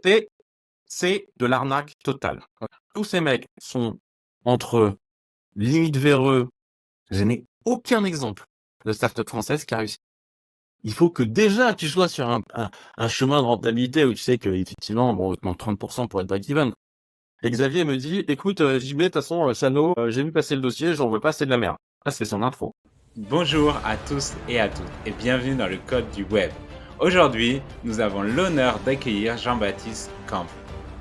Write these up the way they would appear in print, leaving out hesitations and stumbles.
C'est c'est de l'arnaque totale. Tous ces mecs sont entre limite véreux. Je n'ai aucun exemple de start-up française qui a réussi. Il faut que déjà tu sois sur un chemin de rentabilité où tu sais qu'effectivement, bon, on te demande 30% pour être break-even. Et Xavier me dit, écoute, JB, de toute façon, Sano, j'ai vu passer le dossier, j'en veux pas, c'est de la merde. Ça, c'est son intro. Bonjour à tous et à toutes et bienvenue dans le Code du Web. Aujourd'hui, nous avons l'honneur d'accueillir Jean-Baptiste Camp,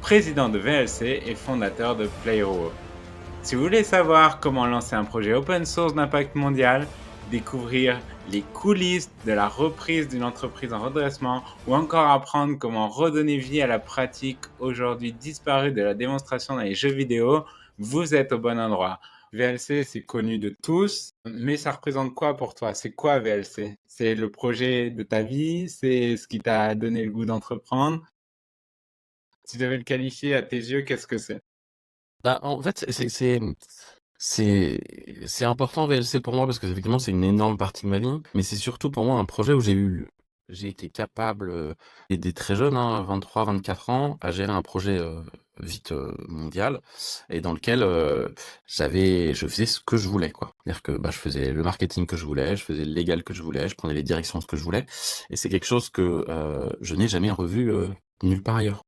président de VLC et fondateur de Playro. Si vous voulez savoir comment lancer un projet open source d'impact mondial, découvrir les coulisses de la reprise d'une entreprise en redressement ou encore apprendre comment redonner vie à la pratique aujourd'hui disparue de la démonstration dans les jeux vidéo, vous êtes au bon endroit. VLC, c'est connu de tous, mais ça représente quoi pour toi? C'est quoi VLC? C'est le projet de ta vie? C'est ce qui t'a donné le goût d'entreprendre? Si tu devais le qualifier à tes yeux, qu'est-ce que c'est? Bah, en fait, c'est important VLC pour moi parce que effectivement c'est une énorme partie de ma vie, mais c'est surtout pour moi un projet où j'ai été capable d'aider très jeune, hein, 23, 24 ans, à gérer un projet vite mondial et dans lequel je faisais ce que je voulais, quoi. C'est-à-dire que bah, je faisais le marketing que je voulais, je faisais le légal que je voulais, je prenais les directions ce que je voulais, et c'est quelque chose que je n'ai jamais revu nulle part ailleurs.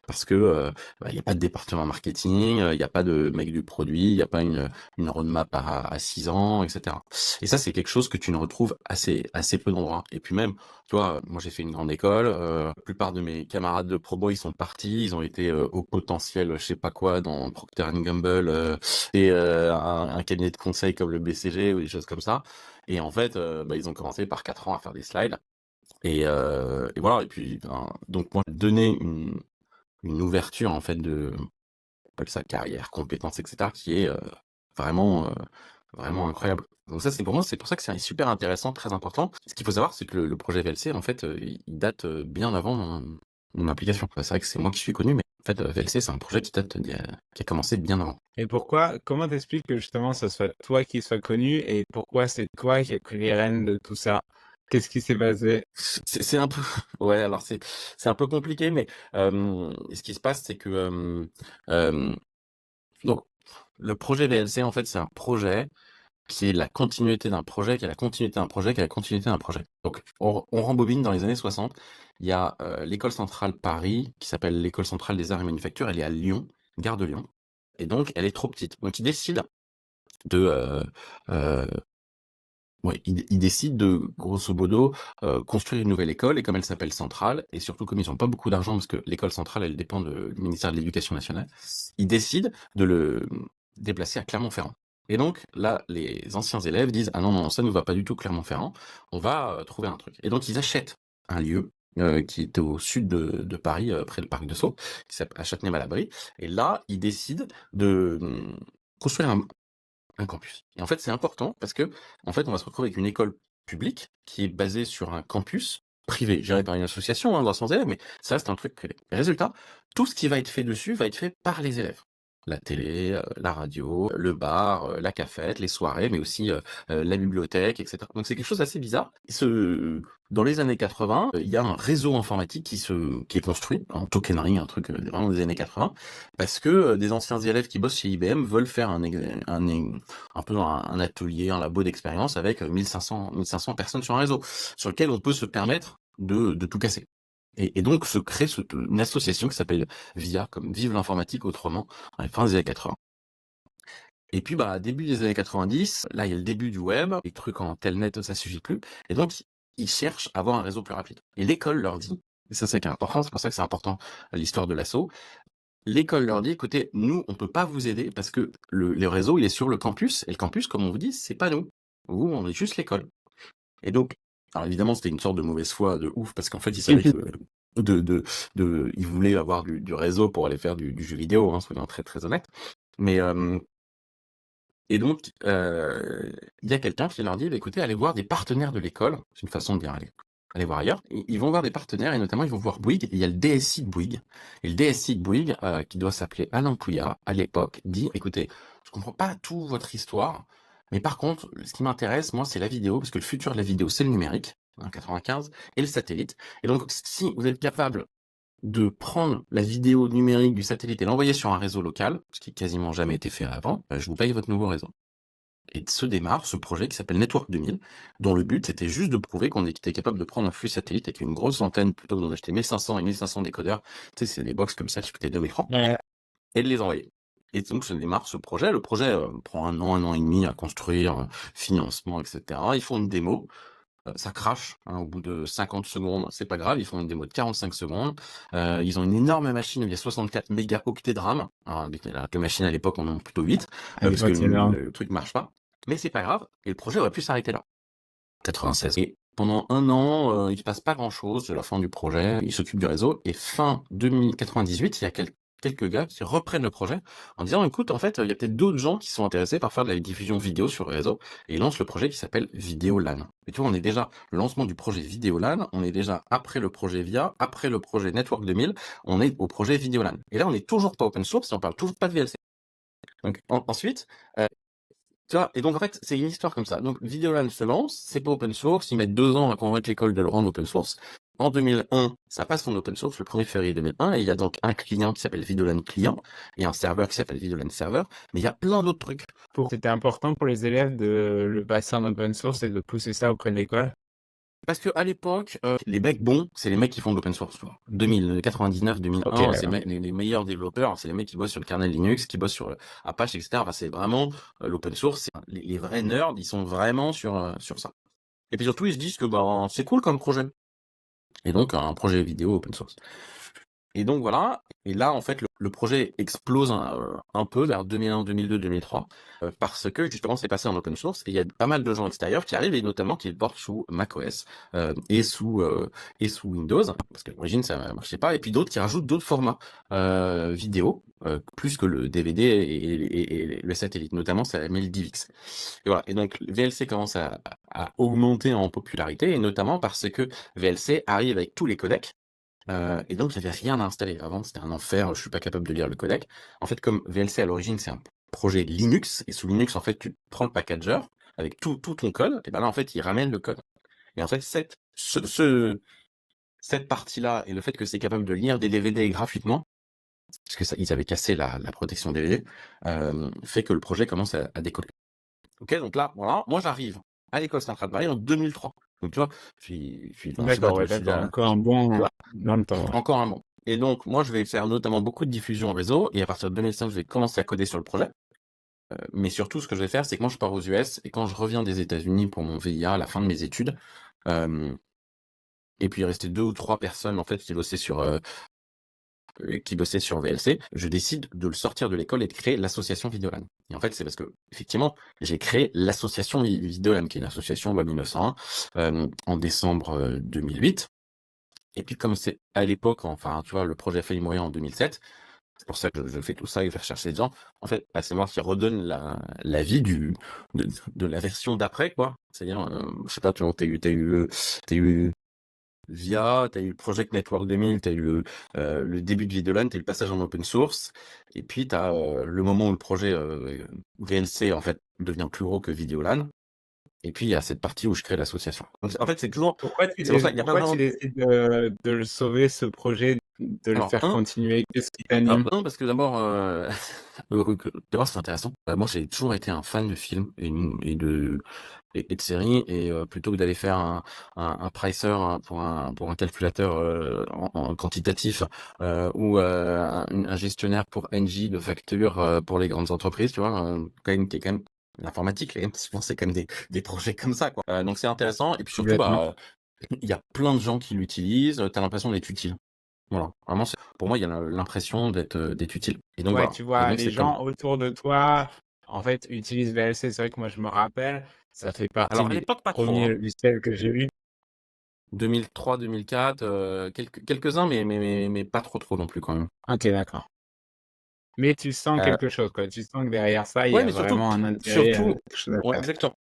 Parce que bah, y a pas de département marketing, il y a pas de mec du produit, il y a pas une roadmap à 6 ans, etc. Et ça, c'est quelque chose que tu ne retrouves assez peu d'endroits. Et puis même, tu vois, moi j'ai fait une grande école, la plupart de mes camarades de promo, ils sont partis, ils ont été au potentiel, je sais pas quoi, dans Procter Gamble et un cabinet de conseil comme le BCG ou des choses comme ça. Et en fait, bah, ils ont commencé par 4 ans à faire des slides. Et voilà. Et puis, ben, donc moi, donner une ouverture en fait de, on appelle ça carrière, compétences, etc., qui est vraiment vraiment incroyable. Donc ça, c'est pour moi, c'est pour ça que c'est super intéressant, très important. Ce qu'il faut savoir, c'est que le projet VLC, en fait, il date bien avant mon application. C'est vrai que c'est moi qui suis connu, mais en fait, VLC, c'est un projet qui a commencé bien avant. Et pourquoi, comment t'expliques que justement ce soit toi qui sois connu et pourquoi c'est toi qui as pris les rênes de tout ça? Qu'est-ce qui s'est passé? C'est un peu, ouais, alors c'est un peu compliqué, mais ce qui se passe, c'est que donc le projet VLC, en fait, c'est un projet qui est la continuité d'un projet, qui est la continuité d'un projet, qui est la continuité d'un projet. Donc, on rembobine dans les années 60. Il y a l'école centrale Paris, qui s'appelle l'école centrale des arts et manufactures. Elle est à Lyon, gare de Lyon. Et donc, elle est trop petite. Donc, ils décident de... ouais, ils décident de, grosso modo, construire une nouvelle école. Et comme elle s'appelle centrale, et surtout comme ils n'ont pas beaucoup d'argent, parce que l'école centrale, elle dépend du ministère de l'Éducation nationale, ils décident de le déplacer à Clermont-Ferrand. Et donc là, les anciens élèves disent ah non non, ça nous va pas du tout Clermont-Ferrand, on va trouver un truc. Et donc ils achètent un lieu qui était au sud de Paris, près du parc de Sceaux, qui s'appelle à Châtenay-Malabry. Et là, ils décident de construire un campus. Et en fait, c'est important parce que en fait, on va se retrouver avec une école publique qui est basée sur un campus privé, géré par une association, hein, 300 élèves, mais ça reste un truc privé. Résultat, tout ce qui va être fait dessus va être fait par les élèves. La télé, la radio, le bar, la cafette, les soirées, mais aussi la bibliothèque, etc. Donc c'est quelque chose d'assez bizarre. Dans les années 80, il y a un réseau informatique qui est construit en tokenerie, un truc vraiment des années 80, parce que des anciens élèves qui bossent chez IBM veulent faire un peu un atelier, un labo d'expérience avec 1500 personnes sur un réseau, sur lequel on peut se permettre de tout casser. Et donc se crée une association qui s'appelle VIA, comme Vive l'informatique autrement, à la fin des années 80. Et puis, bah, début des années 90, là, il y a le début du web, les trucs en telnet, ça suffit plus. Et donc, ils cherchent à avoir un réseau plus rapide. Et l'école leur dit, et ça c'est important, c'est pour ça que c'est important l'histoire de l'assaut, l'école leur dit, écoutez, nous, on peut pas vous aider parce que le réseau, il est sur le campus, et le campus, comme on vous dit, c'est pas nous. Vous, on est juste l'école. Et donc, alors évidemment, c'était une sorte de mauvaise foi de ouf, parce qu'en fait, ils savaient que ils voulaient avoir du réseau pour aller faire du jeu vidéo, hein, soyons très très honnêtes. Mais et donc, il y a quelqu'un qui leur dit, bah, écoutez, allez voir des partenaires de l'école. C'est une façon de dire, allez voir ailleurs. Ils vont voir des partenaires, et notamment, ils vont voir Bouygues. Et il y a le DSI de Bouygues. Et le DSI de Bouygues, qui doit s'appeler Alain Pouillard, à l'époque, dit, écoutez, je comprends pas toute votre histoire, mais par contre, ce qui m'intéresse, moi, c'est la vidéo, parce que le futur de la vidéo, c'est le numérique, en 95, et le satellite. Et donc, si vous êtes capable de prendre la vidéo numérique du satellite et l'envoyer sur un réseau local, ce qui quasiment jamais été fait avant. Je vous paye votre nouveau réseau. Et se démarre ce projet qui s'appelle Network 2000, dont le but c'était juste de prouver qu'on était capable de prendre un flux satellite avec une grosse antenne plutôt que d'en acheter 1500 et 1500 décodeurs. Tu sais, c'est des box comme ça qui coûtaient 2 000 francs. Ouais. Et de les envoyer. Et donc se démarre ce projet. Le projet prend un an et demi à construire, financement, etc. Ils font une démo. Ça crache au bout de 50 secondes, c'est pas grave, ils font une démo de 45 secondes. Ils ont une énorme machine où il y a 64 mégaoctets de RAM. Alors, les machines à l'époque en ont plutôt 8, parce que le truc marche pas. Mais c'est pas grave, et le projet aurait pu s'arrêter là. 96. Et pendant un an, il se passe pas grand-chose, c'est la fin du projet, ils s'occupent du réseau, et fin 2098, il y a quelques gars qui reprennent le projet en disant écoute, en fait, il y a peut-être d'autres gens qui sont intéressés par faire de la diffusion vidéo sur le réseau, et ils lancent le projet qui s'appelle Vidéolan. Et tu vois, on est déjà le lancement du projet Vidéolan, on est déjà après le projet VIA, après le projet Network 2000, on est au projet Vidéolan. Et là, on n'est toujours pas open source, et on parle toujours pas de VLC. Donc ensuite, tu vois, et donc en fait, c'est une histoire comme ça. Donc Videolan se lance, c'est pas open source, ils mettent 2 ans à convaincre l'école de le rendre open source. En 2001, ça passe en open source le 1er février 2001, et il y a donc un client qui s'appelle Videolan Client, et un serveur qui s'appelle Videolan Server, mais il y a plein d'autres trucs. C'était important pour les élèves de le passer en open source et de pousser ça auprès de l'école. Parce que à l'époque, les mecs bons, c'est les mecs qui font de l'open source. 2000, 99, 2001, Ok, c'est les meilleurs développeurs, c'est les mecs qui bossent sur le kernel Linux, qui bossent sur Apache, etc. Enfin, c'est vraiment l'open source. Les vrais nerds, ils sont vraiment sur ça. Et puis surtout, ils se disent que bah, c'est cool comme projet. Et donc, un projet vidéo open source. Et donc voilà, et là en fait le projet explose un peu vers 2001, 2002, 2003, parce que justement c'est passé en open source et il y a pas mal de gens extérieurs qui arrivent et notamment qui le portent sous macOS et sous Windows, parce qu'à l'origine ça marchait pas, et puis d'autres qui rajoutent d'autres formats vidéo, plus que le DVD et le satellite, notamment ça met le DivX. Et voilà, et donc VLC commence à augmenter en popularité, et notamment parce que VLC arrive avec tous les codecs. Et donc j'avais rien à installer. Avant c'était un enfer, je suis pas capable de lire le codec. En fait, comme VLC à l'origine c'est un projet Linux, et sous Linux en fait tu prends le packager avec tout ton code, et ben là en fait il ramène le code. Et en fait cette partie-là, et le fait que c'est capable de lire des DVD gratuitement, parce que ça, ils avaient cassé la protection DVD, fait que le projet commence à décoller. Ok, donc là, voilà, moi j'arrive à l'école centrale de Paris en 2003. Donc tu vois, je suis D'accord, ouais, d'accord. Encore un bon dans le temps. Ouais. encore un bon. Et donc, moi, je vais faire notamment beaucoup de diffusion en réseau, et à partir de 2005, je vais commencer à coder sur le projet. Mais surtout, ce que je vais faire, c'est que moi, je pars aux US, et quand je reviens des États-Unis pour mon VIA à la fin de mes études, et puis il restait 2 ou 3 personnes, en fait, qui bossaient sur VLC, je décide de le sortir de l'école et de créer l'association Videolan. Et en fait, c'est parce que, effectivement, j'ai créé l'association Videolan, qui est une association Web 1901, en décembre 2008. Et puis comme c'est à l'époque, enfin tu vois, le projet a failli mourir en 2007, c'est pour ça que je fais tout ça et faire chercher des gens. En fait, c'est moi qui redonne la vie de la version d'après, quoi. C'est-à-dire, je sais pas, tu vois, t'as eu VIA, t'as eu le Project Network 2000, t'as eu le début de Videolan, t'as eu le passage en open source, et puis t'as le moment où le projet VLC en fait devient plus gros que Videolan. Et puis il y a cette partie où je crée l'association. Donc, en fait, c'est toujours. Pourquoi tu, C'est pour ça qu'il y a pas pourquoi tu vraiment. décides de le sauver, ce projet, de le Alors, faire continuer? Qu'est-ce qui alors, t'anime? non, parce que d'abord, d'abord c'est intéressant. Moi, j'ai toujours été un fan de films et de séries, et plutôt que d'aller faire un pricer pour un calculateur en quantitatif, ou un gestionnaire pour NJ de factures pour les grandes entreprises, tu vois, qui est quand même l'informatique, souvent c'est quand même des projets comme ça, quoi. Donc c'est intéressant, et puis surtout, Complètement. il y a plein de gens qui l'utilisent, t'as l'impression d'être utile. Voilà, vraiment, pour moi, il y a l'impression d'être utile. Et donc Ouais, voilà. tu Et vois, donc les c'est comme. gens autour de toi, en fait, utilisent VLC. C'est vrai que moi, je me rappelle, ça fait partie Alors à des l'époque, pas trop, premiers hein. logiciels que j'ai eu. 2003, 2004, quelques-uns, mais pas trop non plus quand même. Ok, d'accord. Mais tu sens Euh, quelque chose, quoi. Tu sens que derrière ça, il y ouais, a mais surtout, vraiment un intérêt, surtout, quelque chose à ouais, faire. exactement.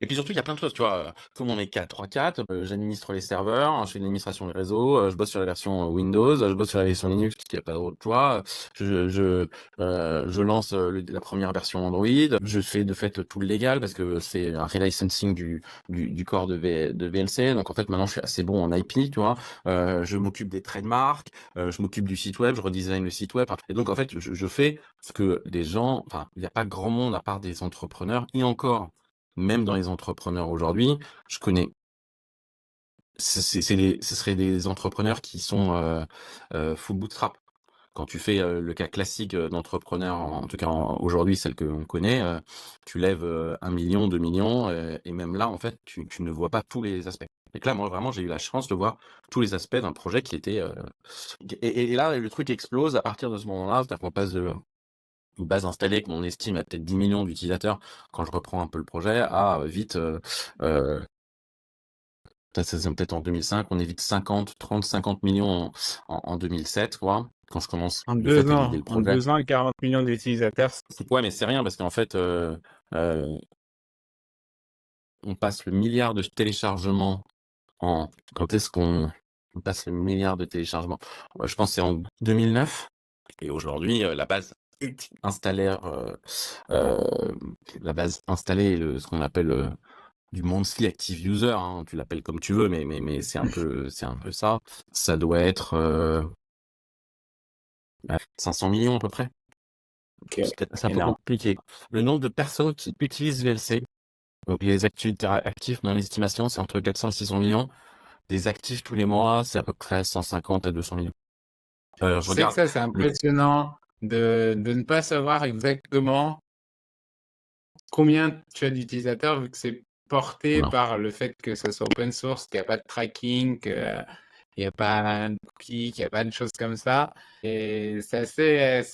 Et puis surtout, il y a plein de choses, tu vois? Comme on est 3-4, j'administre les serveurs, je fais de l'administration des réseaux, je bosse sur la version Windows, je bosse sur la version Linux parce qu'il y a pas d'autre choix. Je lance, la première version Android. Je fais de fait tout le légal parce que c'est un relicensing du corps de VLC. Donc en fait, maintenant, je suis assez bon en IP, tu vois? Je m'occupe des trademarks, je m'occupe du site web, je redesign le site web. Et donc en fait, je fais ce que les gens, enfin, il y a pas grand monde à part des entrepreneurs et encore, même dans les entrepreneurs aujourd'hui, je connais, ce serait des entrepreneurs qui sont full bootstrap. Quand tu fais le cas classique d'entrepreneur, en tout cas aujourd'hui, celle que l'on connaît, tu lèves 1 million, 2 millions, et même là, en fait, tu ne vois pas tous les aspects. Et que là, moi, vraiment, j'ai eu la chance de voir tous les aspects d'un projet qui était... et là, le truc explose à partir de ce moment-là, c'est-à-dire qu'on passe de une base installée qu'on estime à peut-être 10 millions d'utilisateurs, quand je reprends un peu le projet, à vite... euh, ça, c'est peut-être en 2005, on est vite 50, 30, 50 millions en 2007, quoi, quand je commence En de fait deux à l'idée ans, le en projet. 2 ans, 40 millions d'utilisateurs. Ouais, mais c'est rien parce qu'en fait, euh, on passe le milliard de téléchargements en... Quand est-ce qu'on on passe le milliard de téléchargements? Ouais, je pense que c'est en 2009. Et aujourd'hui, la base installée, euh, la base installée, ce qu'on appelle du monthly active user, hein, tu l'appelles comme tu veux, mais c'est un peu ça. Ça doit être 500 millions à peu près. Ok, C'est un peu énorme. compliqué. Le nombre de personnes qui utilisent VLC, donc les actifs actifs dans l'estimation, c'est entre 400 et 600 millions. Des actifs tous les mois, c'est à peu près 150 à 200 millions. Je C'est que regarde ça, c'est le... impressionnant de ne pas savoir exactement combien tu as d'utilisateurs vu que c'est porté Non. par le fait que ce soit open source, qu'il n'y a pas de tracking, qu'il n'y a pas de cookies, qu'il n'y a pas de choses comme ça. Et c'est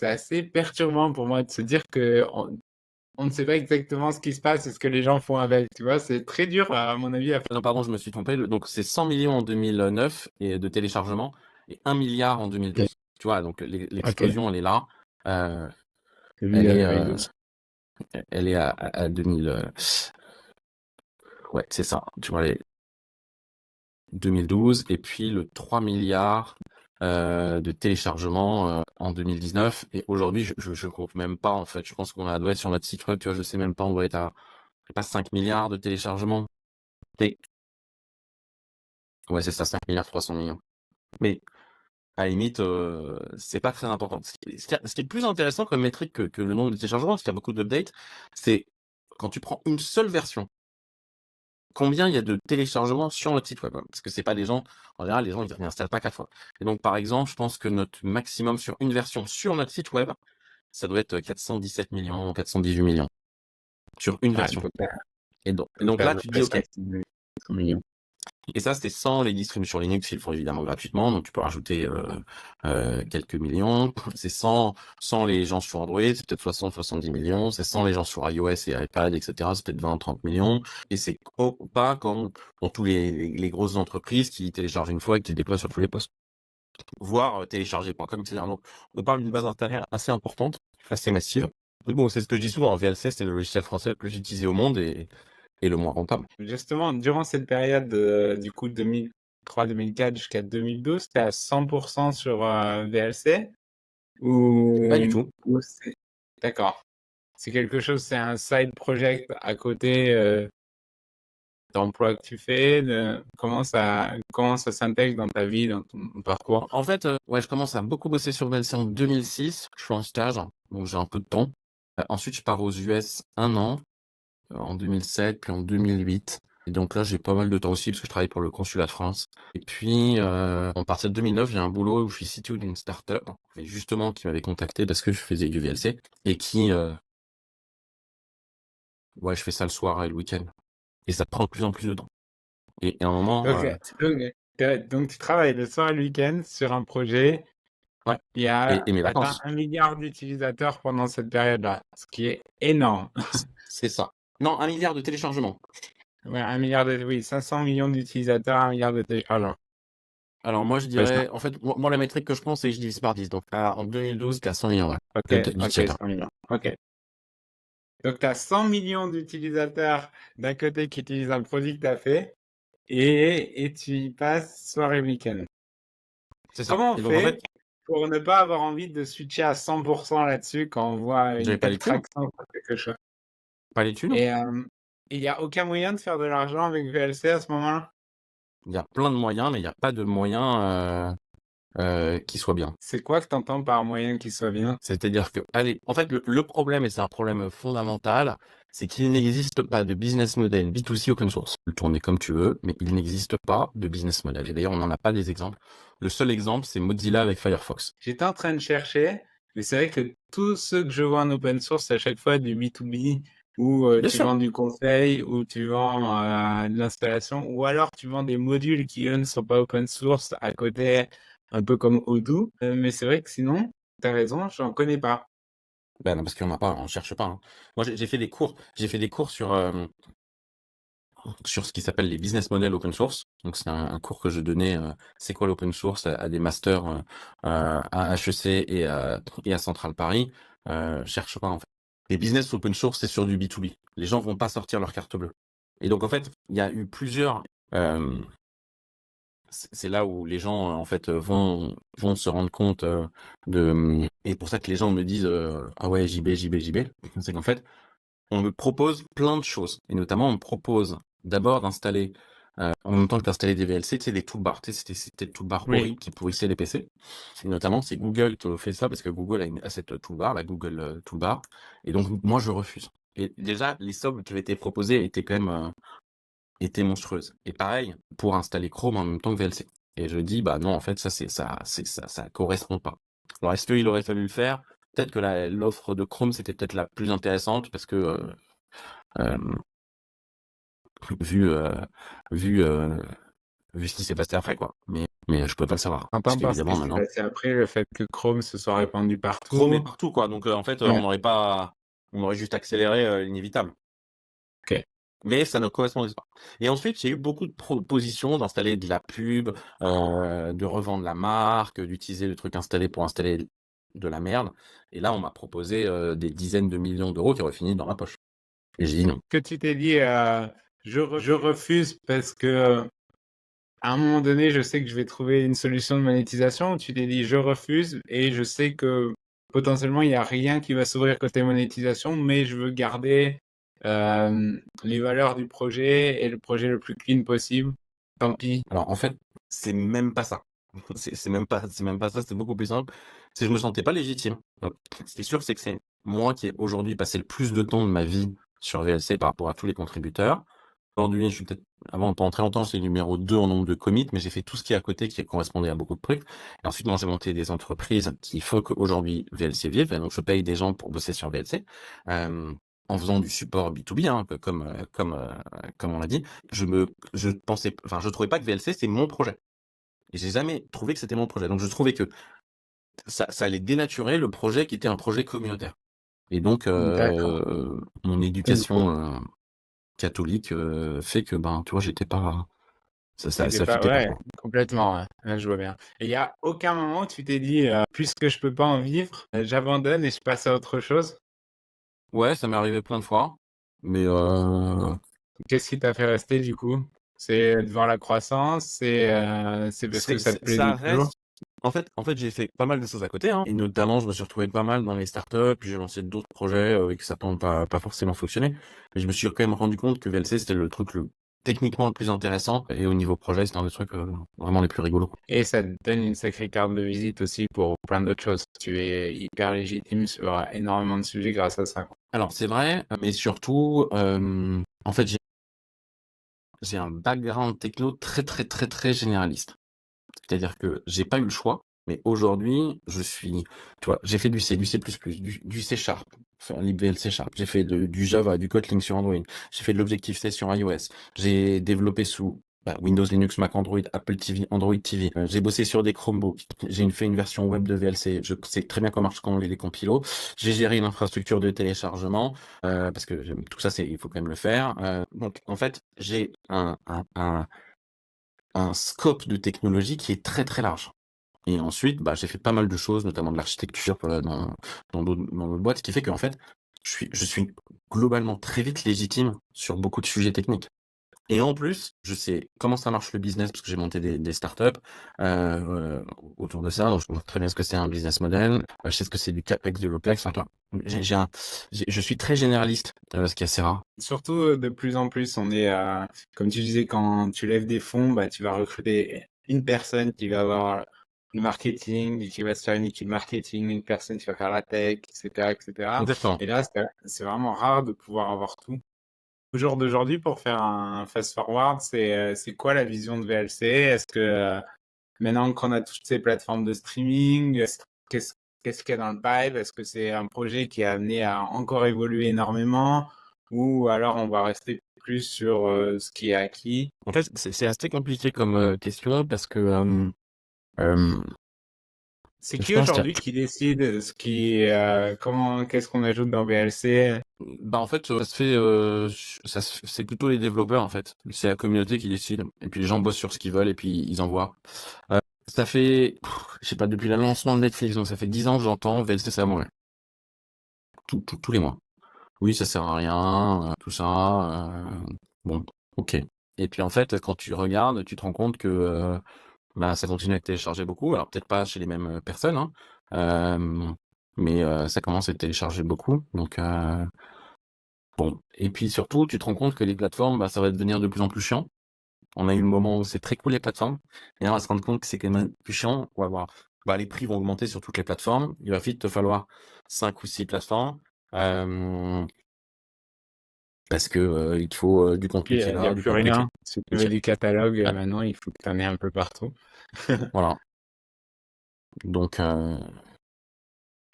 assez perturbant pour moi de se dire que on ne sait pas exactement ce qui se passe et ce que les gens font avec. Tu vois, c'est très dur, à mon avis, à faire. Non, pardon, je me suis trompé. Donc, c'est 100 millions en 2009 et de téléchargements et 1 milliard en Ok, 2012. Tu vois, donc ok. l'explosion, elle est là. Euh, J'ai vu elle est, 2012. elle est à 2000. Ouais, c'est ça. Tu vois, les 2012 et puis le 3 milliards de téléchargements en 2019. Et aujourd'hui, je compte même pas, en fait. Je pense qu'on doit être sur notre site web, tu vois, je sais même pas, on doit être à, je sais pas, 5 milliards de téléchargements. Et, ouais, c'est ça, 5 milliards 300 millions. Mais à la limite, c'est pas très important. Ce qui est le plus intéressant comme métrique que le nombre de téléchargements, parce qu'il y a beaucoup d'updates, c'est quand tu prends une seule version, combien il y a de téléchargements sur notre site web, hein. Parce que c'est pas des gens, en général, les gens, ils n'installent pas 4 fois. Et donc, par exemple, je pense que notre maximum sur une version sur notre site web, ça doit être 417 millions, 418 millions sur une Ouais, version. Et donc à là, peu tu te près dis, OK. 500 millions. Et ça, c'était sans les distributions Linux, ils le font évidemment gratuitement, donc tu peux rajouter quelques millions. C'est sans les gens sur Android, c'est peut-être 60-70 millions. C'est sans les gens sur iOS et iPad, etc. C'est peut-être 20-30 millions. Et c'est pas comme dans tous les grosses entreprises qui téléchargent une fois et qui déploient sur tous les postes. Voire télécharger.com, etc. Donc, on parle d'une base internet assez importante, assez massive. Mais bon, c'est ce que je dis souvent, VLC, c'est le logiciel français le plus utilisé au monde et le moins rentable. Justement, durant cette période, du coup, 2003-2004 jusqu'à 2012, tu à 100% sur VLC Pas du ou, tout. ou c'est... D'accord. C'est quelque chose, c'est un side project à côté d'emploi que tu fais. Comment ça s'intègre dans ta vie, dans ton parcours? En fait, ouais, je commence à beaucoup bosser sur VLC en 2006. Je suis en stage, donc j'ai un peu de temps. Ensuite, je pars aux US 1 an, en 2007, puis en 2008. Et donc là, j'ai pas mal de temps aussi parce que je travaille pour le consulat de France. Et puis, en partir de 2009, j'ai un boulot où je suis CTO d'une startup, et justement qui m'avait contacté parce que je faisais du VLC et qui, ouais, je fais ça le soir et le week-end. Et ça prend de plus en plus de temps. Et à un moment, Ok. Donc, tu travailles le soir et le week-end sur un projet. ouais, Il y a et mes atteint vacances, 1 milliard d'utilisateurs pendant cette période-là, ce qui est énorme. c'est ça. Non, 1 milliard de téléchargements. Ouais, 1 milliard oui, 500 millions d'utilisateurs, 1 milliard de téléchargements. Alors moi je dirais, en fait, moi la métrique que je prends c'est que je divise par 10. Donc en 2012, t'as 100 millions, ouais, Ok, ok, d'utilisateurs. 100 millions. Ok. Donc, tu as 100 millions d'utilisateurs d'un côté qui utilisent un produit que tu as fait et tu y passes soir et week-end. C'est ça. Comment on Et donc, en fait fait, pour ne pas avoir envie de switcher à 100% là-dessus quand on voit j'avais une pas telle les thunes. traction sur quelque chose? Pas les thunes. Et il n'y a aucun moyen de faire de l'argent avec VLC à ce moment-là? Il y a plein de moyens, mais il n'y a pas de moyens qui soient bien. C'est quoi que tu entends par moyen qui soit bien? C'est-à-dire que, allez, en fait, le problème, et c'est un problème fondamental, c'est qu'il n'existe pas de business model B2C open source. Tu peux le tourner comme tu veux, mais il n'existe pas de business model. Et d'ailleurs, on n'en a pas des exemples. Le seul exemple, c'est Mozilla avec Firefox. J'étais en train de chercher, mais c'est vrai que tous ceux que je vois en open source, c'est à chaque fois du B2B, où Bien tu sûr. vends du conseil, ou tu vends de l'installation, ou alors tu vends des modules qui, eux, ne sont pas open source à côté, un peu comme Odoo. Mais c'est vrai que sinon, tu as raison, j'en connais pas. Ben non, parce qu'on n'a pas, on cherche pas. Hein. Moi, j'ai fait des cours. J'ai fait des cours sur ce qui s'appelle les business models open source. Donc c'est un cours que je donnais, c'est quoi l'open source à des masters à HEC et à Centrale Paris. Cherche pas en fait. Les business open source, c'est sur du B2B. Les gens vont pas sortir leur carte bleue. Et donc en fait, il y a eu plusieurs. C'est là où les gens en fait vont se rendre compte de. Et pour ça que les gens me disent ah ouais JB JB JB. C'est qu'en fait on me propose plein de choses. Et notamment, on me propose d'abord d'installer, en même temps que d'installer des VLC, tu sais, des toolbars. Tu sais, c'était des toolbars Oui. horribles qui pourrissaient les PC. Et notamment, c'est Google qui fait ça parce que Google a cette toolbar, la Google Toolbar. Et donc, moi, je refuse. Et déjà, les sommes qui avaient été proposées étaient quand même étaient monstrueuses. Et pareil, pour installer Chrome en même temps que VLC. Et je dis, bah non, en fait, ça correspond pas. Alors, est-ce qu'il aurait fallu le faire? Peut-être que l'offre de Chrome, c'était peut-être la plus intéressante parce que euh, vu euh, vu euh, vu ce qui s'est passé après quoi. Mais je peux pas le savoir parce T'entends par ce qui qu'évidemment s'est maintenant passé après, le fait que Chrome se soit répandu Chrome est partout. partout quoi. Donc en fait Ouais, on aurait juste accéléré l'inévitable. ok. Mais ça ne correspondait pas. Et ensuite, j'ai eu beaucoup de propositions d'installer de la pub, de revendre la marque, d'utiliser le truc installé pour installer de la merde. Et là, on m'a proposé des dizaines de millions d'euros qui auraient fini dans ma poche. Et j'ai dit non. Que tu t'es dit, je refuse parce que à un moment donné, je sais que je vais trouver une solution de monétisation. Tu t'es dit, je refuse et je sais que potentiellement, il n'y a rien qui va s'ouvrir côté monétisation, mais je veux garder les valeurs du projet et le projet le plus clean possible. Tant pis. Alors en fait, c'est même pas ça. C'est même pas ça, c'est beaucoup plus simple. C'est que je me sentais pas légitime. Donc, ce qui est sûr, c'est que c'est moi qui ai aujourd'hui passé le plus de temps de ma vie sur VLC par rapport à tous les contributeurs. Aujourd'hui, je suis peut-être, avant, pendant très longtemps, j'étais numéro 2 en nombre de commits, mais j'ai fait tout ce qui est à côté qui correspondait à beaucoup de trucs. Et ensuite, moi, j'ai monté des entreprises qui font qu'aujourd'hui VLC vive. Et donc, je paye des gens pour bosser sur VLC. En faisant du support B2B, hein, comme on l'a dit, je trouvais pas que VLC c'est mon projet. Et j'ai jamais trouvé que c'était mon projet. Donc je trouvais que ça allait dénaturer le projet qui était un projet communautaire. Et donc D'accord. mon Et du coup, éducation catholique fait que ben tu vois j'étais pas c'était ça pas, fitait pas ouais, quoi. complètement, ouais. Là, je vois bien. Et il y a aucun moment où tu t'es dit, puisque je peux pas en vivre, j'abandonne et je passe à autre chose. Ouais, ça m'est arrivé plein de fois, mais Qu'est-ce qui t'a fait rester du coup? C'est devant la croissance, c'est parce que ça te ça plaisait toujours? reste. En fait, j'ai fait pas mal de choses à côté, hein. Et notamment, je me suis retrouvé pas mal dans les startups, puis j'ai lancé d'autres projets et que ça n'a pas forcément fonctionné. Mais je me suis quand même rendu compte que VLC, c'était le truc techniquement le plus intéressant. Et au niveau projet, c'était un des trucs vraiment les plus rigolos. Et ça te donne une sacrée carte de visite aussi pour plein d'autres choses. Tu es hyper légitime sur énormément de sujets grâce à ça, quoi. Alors, c'est vrai, mais surtout, en fait, j'ai un background techno très, très, très, très généraliste. C'est-à-dire que j'ai pas eu le choix, mais aujourd'hui, tu vois, j'ai fait du C, du C++, du C Sharp, enfin, libVL C Sharp, j'ai fait du Java, du Kotlin sur Android, j'ai fait de l'Objective-C sur iOS, j'ai développé sous Windows, Linux, Mac, Android, Apple TV, Android TV, j'ai bossé sur des Chromebooks, fait une version web de VLC, je sais très bien comment marche quand on les compilos, j'ai géré une infrastructure de téléchargement, parce que tout ça, il faut quand même le faire. Donc, en fait, j'ai un scope de technologie qui est très très large. Et ensuite, j'ai fait pas mal de choses, notamment de l'architecture dans d'autres boîtes, ce qui fait qu'en fait, je suis globalement très vite légitime sur beaucoup de sujets techniques. Et en plus, je sais comment ça marche le business parce que j'ai monté des startups autour de ça. Donc, je vois très bien ce que c'est un business model. Je sais ce que c'est du capex, de l'opex. Enfin, je suis très généraliste, ce qui est assez rare. Surtout, de plus en plus, on est, comme tu disais, quand tu lèves des fonds, bah, tu vas recruter une personne qui va avoir le marketing, qui va se faire une équipe marketing, une personne qui va faire la tech, etc., etc. Exactement. Et là, c'est vraiment rare de pouvoir avoir tout. Au jour d'aujourd'hui, pour faire un fast forward, c'est quoi la vision de VLC? Est-ce que maintenant qu'on a toutes ces plateformes de streaming, qu'est-ce qu'est-ce qu'il y a dans le pipe? Est-ce que c'est un projet qui est amené à encore évoluer énormément? Ou alors on va rester plus sur ce qui est acquis? En fait, c'est assez compliqué comme question parce que euh, C'est je qui pense qu'il y a aujourd'hui qui décide ce qui, qu'est-ce qu'on ajoute dans VLC? bah en fait ça se fait c'est plutôt les développeurs en fait. C'est la communauté qui décide et puis les gens bossent sur ce qu'ils veulent et puis ils envoient. Ça fait je sais pas depuis le lancement de Netflix donc ça fait 10 ans que j'entends VLC ça va mourir. Tous les mois. Oui, ça sert à rien, tout ça bon, OK. Et puis en fait quand tu regardes, tu te rends compte que bah ça continue à être téléchargé beaucoup. Alors peut-être pas chez les mêmes personnes hein. Mais ça commence à être téléchargé beaucoup donc bon, et puis surtout, tu te rends compte que les plateformes, bah, ça va devenir de plus en plus chiant. On a eu le moment où c'est très cool les plateformes, et là on va se rendre compte que c'est quand même plus chiant. On va voir, bah, les prix vont augmenter sur toutes les plateformes. Il va vite te falloir 5 ou 6 plateformes, parce que il te faut du contenu qui est Il y a là, du plus contenu qui rien. est... Si tu veux du catalogue, Ouais, maintenant, il faut que tu en aies un peu partout. voilà. Donc,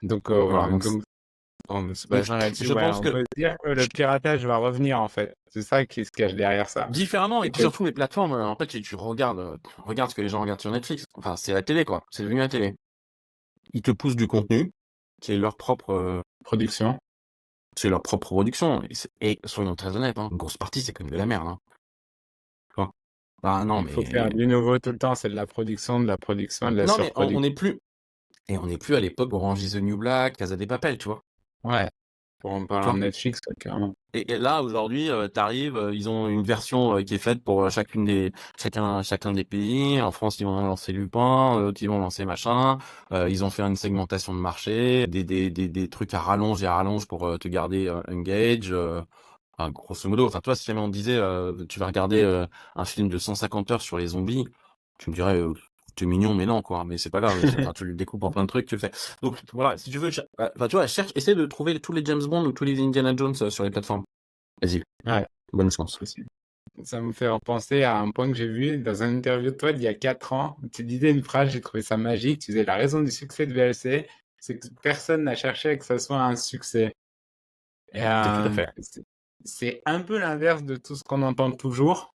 Donc, voilà. en se Donc, basant là-dessus, je ouais, pense on que peut se dire que le je- piratage va revenir, en fait. C'est ça qui se cache derrière ça. différemment, et C'est puis que, surtout les plateformes, en fait, tu regardes, regarde ce que les gens regardent sur Netflix. Enfin, c'est la télé, quoi. C'est devenu la télé. Ils te poussent du contenu qui est leur propre production. c'est leur propre production. Et soyons très honnêtes, hein, une grosse partie, c'est quand même de la merde. Hein. Tu vois. Ah non, Il faut faire mais du nouveau tout le temps. C'est de la production, de la production, de la non, mais on surproduction. n'est plus et on n'est plus à l'époque Orange is the New Black, Casa de Papel, tu vois. Ouais. Pour en Tu parler en vois. Netflix, ouais, carrément. Et là aujourd'hui, t'arrives, ils ont une version qui est faite pour chacun des pays. En France, ils vont lancer Lupin, ils vont lancer machin. Ils ont fait une segmentation de marché, des trucs à rallonge et à rallonge pour te garder engage. Enfin, grosso modo, enfin, toi, si jamais on te disait, tu vas regarder un film de 150 heures sur les zombies, tu me dirais, t'es mignon, mais non, quoi. Mais c'est pas grave. Enfin, tu le découpes en plein de trucs, tu le fais. Donc, voilà, si tu veux, enfin, tu vois, essaie de trouver tous les James Bond ou tous les Indiana Jones sur les plateformes. Vas-y, Ouais. bonne chance. Ça me fait repenser à un point que j'ai vu dans une interview de toi d'il y a 4 ans. Tu disais une phrase, j'ai trouvé ça magique. Tu disais la raison du succès de VLC, c'est que personne n'a cherché à que ça soit un succès. Et, C'est tout à fait. c'est un peu l'inverse de tout ce qu'on entend toujours,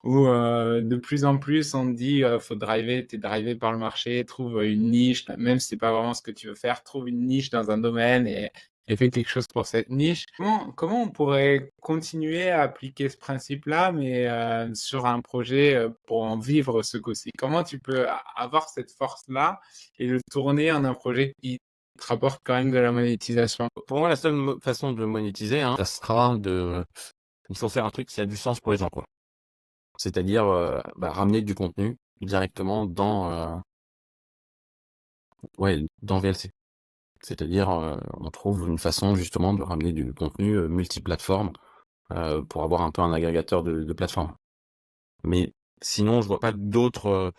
où de plus en plus on te dit faut driver, t'es drivé par le marché, trouve une niche, même si c'est pas vraiment ce que tu veux faire, trouve une niche dans un domaine et fais quelque chose pour cette niche. Comment on pourrait continuer à appliquer ce principe-là, mais sur un projet pour en vivre ce coup-ci? Comment tu peux avoir cette force-là et le tourner en un projet qui te rapporte quand même de la monétisation? Pour moi, la seule façon de monétiser, hein, ça sera il faut faire un truc qui a du sens pour les gens, quoi. C'est-à-dire, bah, ramener du contenu directement dans VLC. C'est-à-dire, on trouve une façon justement de ramener du contenu multiplateforme pour avoir un peu un agrégateur de plateformes. Mais sinon, je vois pas d'autres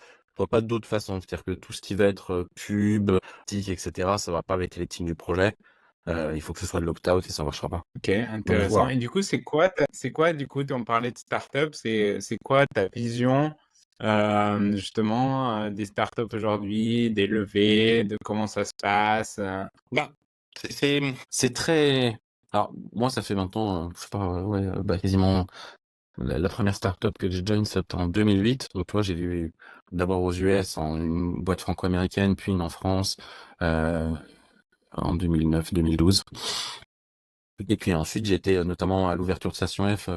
façons. C'est-à-dire que tout ce qui va être pub, tic, etc., ça va pas avec les teams du projet. Il faut que ce soit de l'opt-out et ça marchera pas. Ok, Donc intéressant. voilà. Et du coup, c'est quoi, du coup, on parlait de start-up, c'est quoi ta vision, justement, des start-up aujourd'hui, des levées, de comment ça se passe? Bah, c'est très. Alors moi, ça fait maintenant, je sais pas, ouais, bah, quasiment la première startup que j'ai join, c'était en 2008. Donc toi, j'ai vu d'abord aux US en une boîte franco-américaine, puis une en France en 2009-2012. Et puis ensuite, j'ai été notamment à l'ouverture de Station F,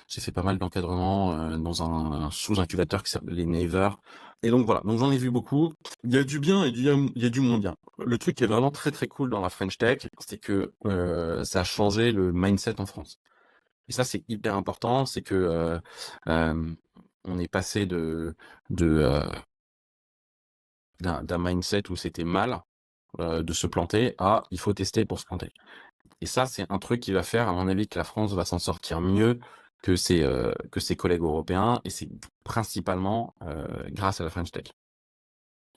j'ai fait pas mal d'encadrement dans un sous-incubateur qui s'appelle les Naver. Et donc voilà, donc j'en ai vu beaucoup. Il y a du bien et il y a du moins bien. Le truc qui est vraiment très très cool dans la French Tech, c'est que ça a changé le mindset en France. Et ça, c'est hyper important, c'est que on est passé de d'un mindset où c'était mal de se planter à il faut tester pour se planter. Et ça, c'est un truc qui va faire, à mon avis, que la France va s'en sortir mieux que ses collègues européens, et c'est principalement grâce à la French Tech.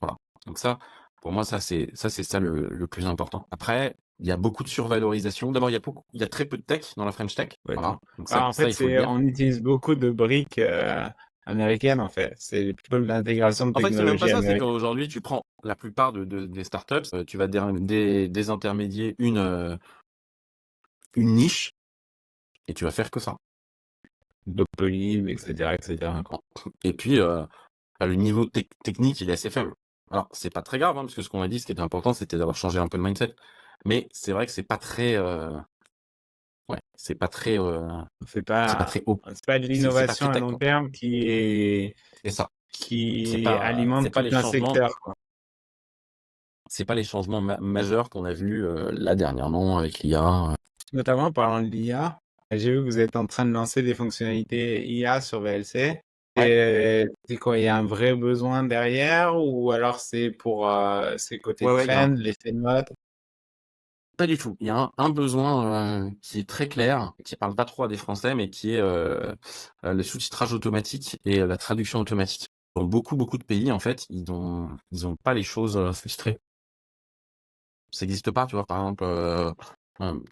Voilà. Donc ça, pour moi, c'est ça le plus important. Après, il y a beaucoup de survalorisation. D'abord, il y a très peu de tech dans la French Tech. Complètement. Voilà. Donc Bah, en ça, fait, il faut le dire. on utilise beaucoup de briques américaines, en fait. C'est plutôt de l'intégration de En fait, c'est même pas technologies ça, c'est américaines. qu'aujourd'hui, tu prends la plupart des startups, tu vas désintermédier une niche et tu vas faire que ça. Doctolib, etc., etc. Et puis, le niveau technique, il est assez faible. Alors, c'est pas très grave, hein, parce que ce qu'on a dit, ce qui était important, c'était d'avoir changé un peu le mindset. Mais c'est vrai que c'est pas très, ouais, c'est pas très haut. C'est pas de C'est pas très l'innovation à tech, long quoi. terme C'est ça. qui alimente tout un secteur, quoi. C'est pas les changements majeurs qu'on a vus là dernièrement avec l'IA. Notamment en parlant de l'IA, j'ai vu que vous êtes en train de lancer des fonctionnalités IA sur VLC. Ouais, Et c'est quoi, il y a un vrai besoin derrière ou alors c'est pour c'est côté ouais, trend, l'effet de mode? pas du tout. Il y a un besoin qui est très clair, qui parle pas trop à des Français, mais qui est le sous-titrage automatique et la traduction automatique. Dans beaucoup de pays, en fait, ils ont pas les choses sous-titrées. Ça n'existe pas, tu vois. Par exemple,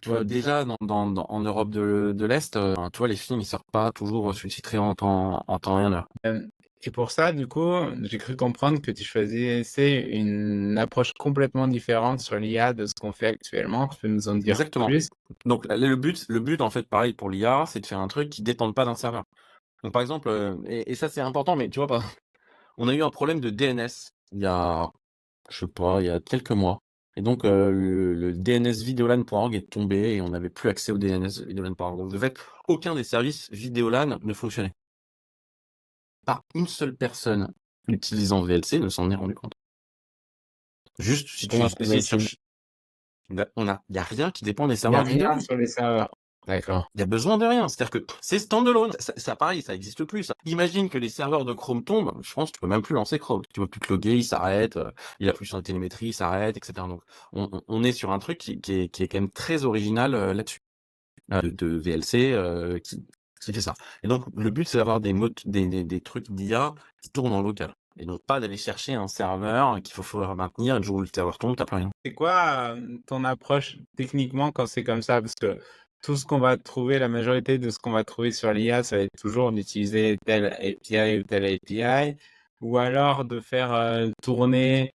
tu vois, déjà en Europe de l'Est, tu vois, les films ils sortent pas toujours sous-titrés en temps et en heure. Euh, Et pour ça, du coup, j'ai cru comprendre que tu choisissais une approche complètement différente sur l'IA de ce qu'on fait actuellement. Tu peux nous en dire Exactement. plus? Donc le but en fait, pareil pour l'IA, c'est de faire un truc qui dépende pas d'un serveur. Donc par exemple, et ça c'est important, mais tu vois pas, on a eu un problème de DNS il y a, je sais pas, il y a quelques mois. Et donc le DNS videolan.org est tombé et on n'avait plus accès au DNS videolan.org. Donc de fait, aucun des services Videolan ne fonctionnait. Pas une seule personne utilisant VLC ne s'en est rendu compte. Juste si tu Comment ça essayes de va-t-il? chercher, il y a rien qui dépend des Il n'y a serveurs rien Videolan. sur les serveurs. D'accord. Il y a besoin de rien. C'est-à-dire que c'est standalone. Ça pareil, ça existe plus. Ça. Imagine que les serveurs de Chrome tombent. Je pense que tu peux même plus lancer Chrome. Tu peux plus te loguer, il s'arrête. Il a plus sur la télémétrie, il s'arrête, etc. Donc, on est sur un truc qui est quand même très original là-dessus. De VLC qui fait ça. Et donc, le but, c'est d'avoir des trucs d'IA qui tournent en local. Et donc, pas d'aller chercher un serveur qu'il faut maintenir. Et le jour où le serveur tombe, t'as plus rien. C'est quoi ton approche techniquement quand c'est comme ça? Parce que tout ce qu'on va trouver, la majorité de ce qu'on va trouver sur l'IA, ça va être toujours d'utiliser telle API ou telle API, ou alors de faire tourner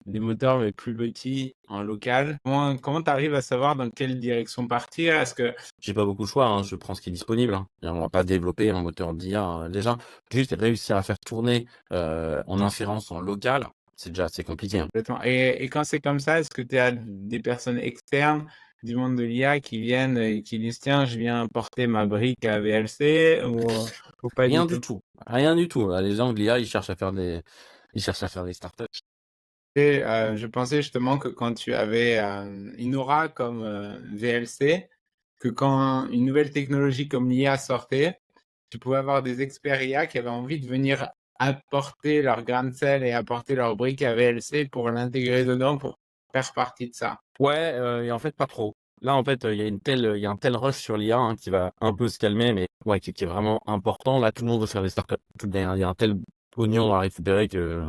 des moteurs mais plus petits en local. Comment tu arrives à savoir dans quelle direction partir? Est-ce que J'ai pas beaucoup de choix, hein, je prends ce qui est disponible. Hein. Et on va pas développer un moteur d'IA déjà. Juste réussir à faire tourner en inférence en local, c'est déjà assez compliqué. Hein. Complètement. Et quand c'est comme ça, est-ce que tu as des personnes externes du monde de l'IA qui viennent et qui disent, tiens, je viens porter ma brique à VLC ou pas du Rien du tout? tout. Rien du tout. Les gens de l'IA, ils cherchent à faire des startups. Et je pensais justement que quand tu avais une aura comme VLC, que quand une nouvelle technologie comme l'IA sortait, tu pouvais avoir des experts IA qui avaient envie de venir apporter leur grain de sel et apporter leur brique à VLC pour l'intégrer dedans, pour faire partie de ça. Ouais, et en fait, pas trop. Là, en fait, il y a un tel rush sur l'IA hein, qui va un peu se calmer, mais ouais, qui est vraiment important. Là, tout le monde veut faire des startups. Il y a un tel pognon à récupérer que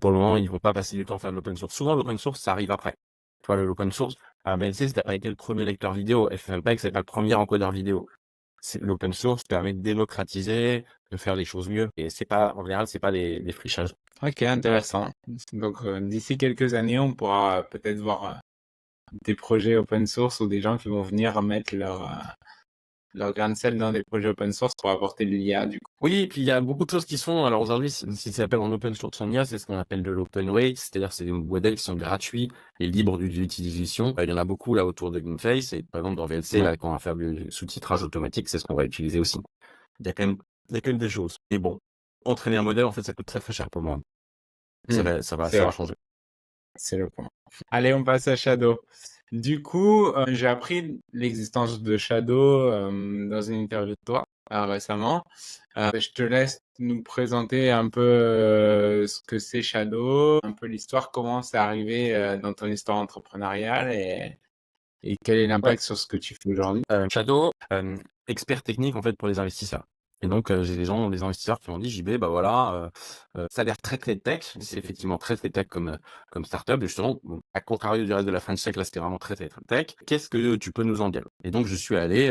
pour le moment, ils vont pas passer du temps à faire de l'open source. Souvent, l'open source, ça arrive après. Tu vois, l'open source, BNC, ça a été le premier lecteur vidéo. FFmpeg, c'est pas le premier encodeur vidéo. L'open source permet de démocratiser, de faire les choses mieux. Et c'est pas, en général, c'est pas des frichages. Ok, intéressant. Donc d'ici quelques années, on pourra peut-être voir des projets open source ou des gens qui vont venir mettre leur grain de sel dans des projets open source pour apporter de l'IA, du coup. Oui, et puis il y a beaucoup de choses qui sont, alors aujourd'hui, si ça s'appelle en open source en IA, c'est ce qu'on appelle de l'open weight, c'est-à-dire c'est des modèles qui sont gratuits et libres d'utilisation. Il y en a beaucoup là autour de GameFace, et par exemple dans VLC, Ouais. là, quand on va faire du sous-titrage automatique, c'est ce qu'on va utiliser aussi. Il y a quand même, il y a quand même des choses. Mais bon, entraîner un modèle, en fait, ça coûte très très cher pour moi. Ça Hmm. va, ça va, C'est ça va vrai, changer. c'est le point. Allez, on passe à Shadow. Du coup, j'ai appris l'existence de Shadow dans une interview de toi récemment. Je te laisse nous présenter un peu ce que c'est Shadow, un peu l'histoire, comment c'est arrivé dans ton histoire entrepreneuriale et quel est Ouais. l'impact sur ce que tu fais aujourd'hui. Shadow, expert technique en fait pour les investisseurs. Et donc j'ai des investisseurs qui m'ont dit JB, bah voilà, ça a l'air très très tech, c'est effectivement très très tech comme startup. Et justement, bon, à contrario du reste de la French Tech, là c'était vraiment très très très tech. Qu'est-ce que tu peux nous en dire? Et donc je suis allé,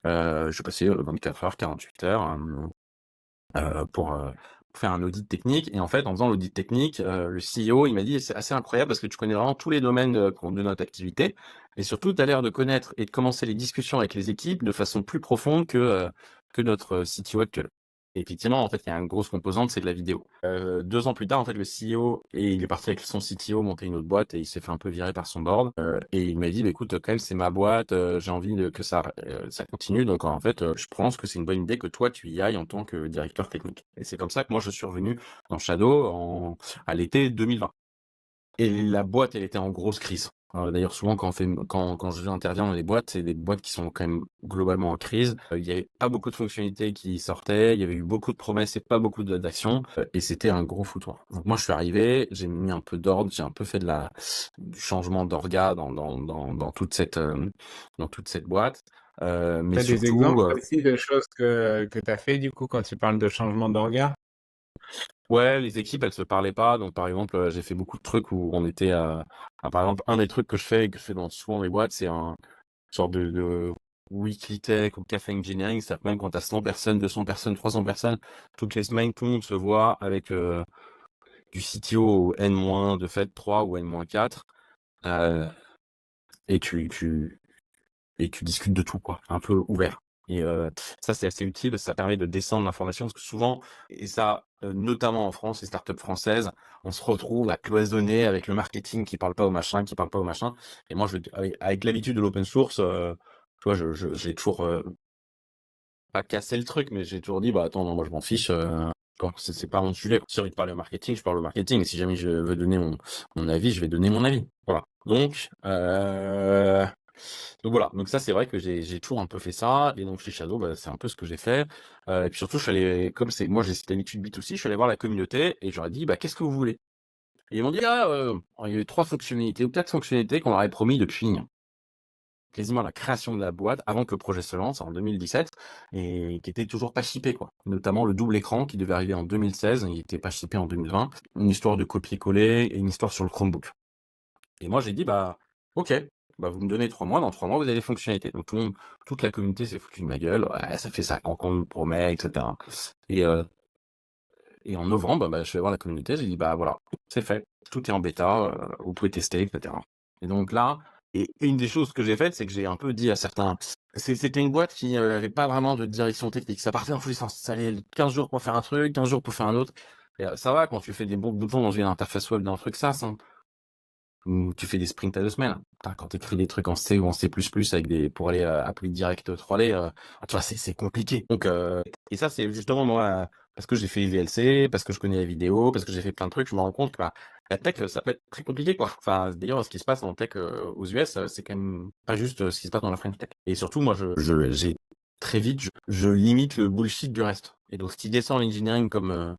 je passais 24 heures, 48 heures pour faire un audit technique. Et en fait, en faisant l'audit technique, le CEO, il m'a dit, c'est assez incroyable parce que tu connais vraiment tous les domaines de notre activité. Et surtout, tu as l'air de connaître et de commencer les discussions avec les équipes de façon plus profonde que notre CTO actuel. Et effectivement, en fait, il y a une grosse composante, c'est de la vidéo. 2 ans plus tard, en fait, le CEO, et il est parti avec son CTO monter une autre boîte et il s'est fait un peu virer par son board. Et il m'a dit, bah, écoute, quand même, c'est ma boîte, j'ai envie que ça continue. Donc, en fait, je pense que c'est une bonne idée que toi, tu y ailles en tant que directeur technique. Et c'est comme ça que moi, je suis revenu dans Shadow à l'été 2020. Et la boîte, elle était en grosse crise. D'ailleurs, souvent, quand je interviens dans les boîtes, c'est des boîtes qui sont quand même globalement en crise. Il y avait pas beaucoup de fonctionnalités qui sortaient, il y avait eu beaucoup de promesses et pas beaucoup d'actions, et c'était un gros foutoir. Donc moi, je suis arrivé, j'ai mis un peu d'ordre, j'ai un peu fait du changement d'orga dans dans toute cette boîte. Mais Tu as des exemples surtout, précis de choses que tu as fait, du coup, quand tu parles de changement d'orga? ouais, les équipes, elles se parlaient pas. Donc, par exemple, j'ai fait beaucoup de trucs où on était par exemple, un des trucs que je fais et que je fais dans souvent les boîtes, c'est un genre de weekly tech ou café engineering. C'est même quand t'as 100 personnes, 200 personnes, 300 personnes, toutes les semaines, tout le monde se voit avec du CTO au N- de fait 3 ou N-4. Euh, et tu discutes de tout, quoi, un peu ouvert. Et ça, c'est assez utile, ça permet de descendre l'information, parce que souvent, et ça, notamment en France, les startups françaises, on se retrouve à cloisonner avec le marketing qui parle pas au machin, qui parle pas au machin. Et moi, avec l'habitude de l'open source, tu vois, j'ai toujours pas cassé le truc, mais j'ai toujours dit, bah attends, non, moi je m'en fiche. C'est pas mon sujet. Si j'ai envie de parler au marketing, je parle au marketing. Et si jamais je veux donner mon avis, je vais donner mon avis. Voilà. Donc voilà, donc ça c'est vrai que j'ai toujours un peu fait ça, et donc chez Shadow, bah, c'est un peu ce que j'ai fait. Et puis surtout, je suis allé, comme c'est moi j'ai cette habitude B2C, je suis allé voir la communauté et je leur ai dit, bah qu'est-ce que vous voulez? Et ils m'ont dit, il y avait 3 fonctionnalités ou 4 fonctionnalités qu'on leur avait promis depuis quasiment la création de la boîte, avant que le projet se lance en 2017, et qui était toujours pas shippé, quoi. Notamment le double écran qui devait arriver en 2016, il était pas shippé en 2020, une histoire de copier-coller et une histoire sur le Chromebook. Et moi, j'ai dit, bah, ok, bah, vous me donnez 3 mois, dans 3 mois, vous avez les fonctionnalités. Donc, toute la communauté s'est foutue de ma gueule, ouais, ça fait 5 ans qu'on me promet, etc. Et, euh, et en novembre, bah, je vais voir la communauté, j'ai dit, bah, voilà, c'est fait. Tout est en bêta, vous pouvez tester, etc. Et donc là, et une des choses que j'ai faites, c'est que j'ai un peu dit à certains, c'était une boîte qui avait pas vraiment de direction technique. Ça partait en tous les sens. Ça allait 15 jours pour faire un truc, 15 jours pour faire un autre. Et ça va, quand tu fais des bons boutons dans une interface web d'un truc, ça, ou tu fais des sprints à 2 semaines. Putain, quand tu écris des trucs en C ou en C++ pour aller appeler direct 3D, tu vois, c'est compliqué. Donc, et ça, c'est justement moi, parce que j'ai fait VLC, parce que je connais la vidéo, parce que j'ai fait plein de trucs, je me rends compte que bah, la tech, ça peut être très compliqué, quoi. Enfin, d'ailleurs, ce qui se passe en tech aux US, c'est quand même pas juste ce qui se passe dans la French Tech. Et surtout, moi, j'ai très vite, je limite le bullshit du reste. Et donc, cette idée sans l'engineering comme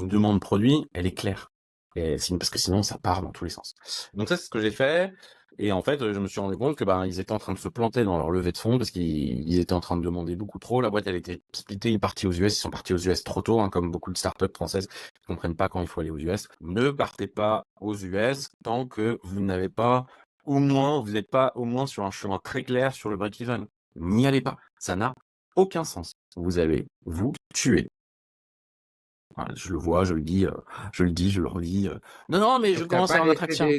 demande produit, elle est claire. Parce que sinon, ça part dans tous les sens. Donc ça, c'est ce que j'ai fait. Et en fait, je me suis rendu compte que ben ils étaient en train de se planter dans leur levée de fonds parce qu'ils étaient en train de demander beaucoup trop. La boîte, elle était splittée, ils partis aux US, ils sont partis aux US trop tôt, hein, comme beaucoup de startups françaises qui comprennent pas quand il faut aller aux US. Ne partez pas aux US tant que vous n'avez pas vous n'êtes pas au moins sur un chemin très clair sur le break-even. N'y allez pas. Ça n'a aucun sens. Vous allez vous tuer. Voilà, je le vois, je le dis, je le redis. Non, non, mais je Donc, t'as commence à pas avoir notre action.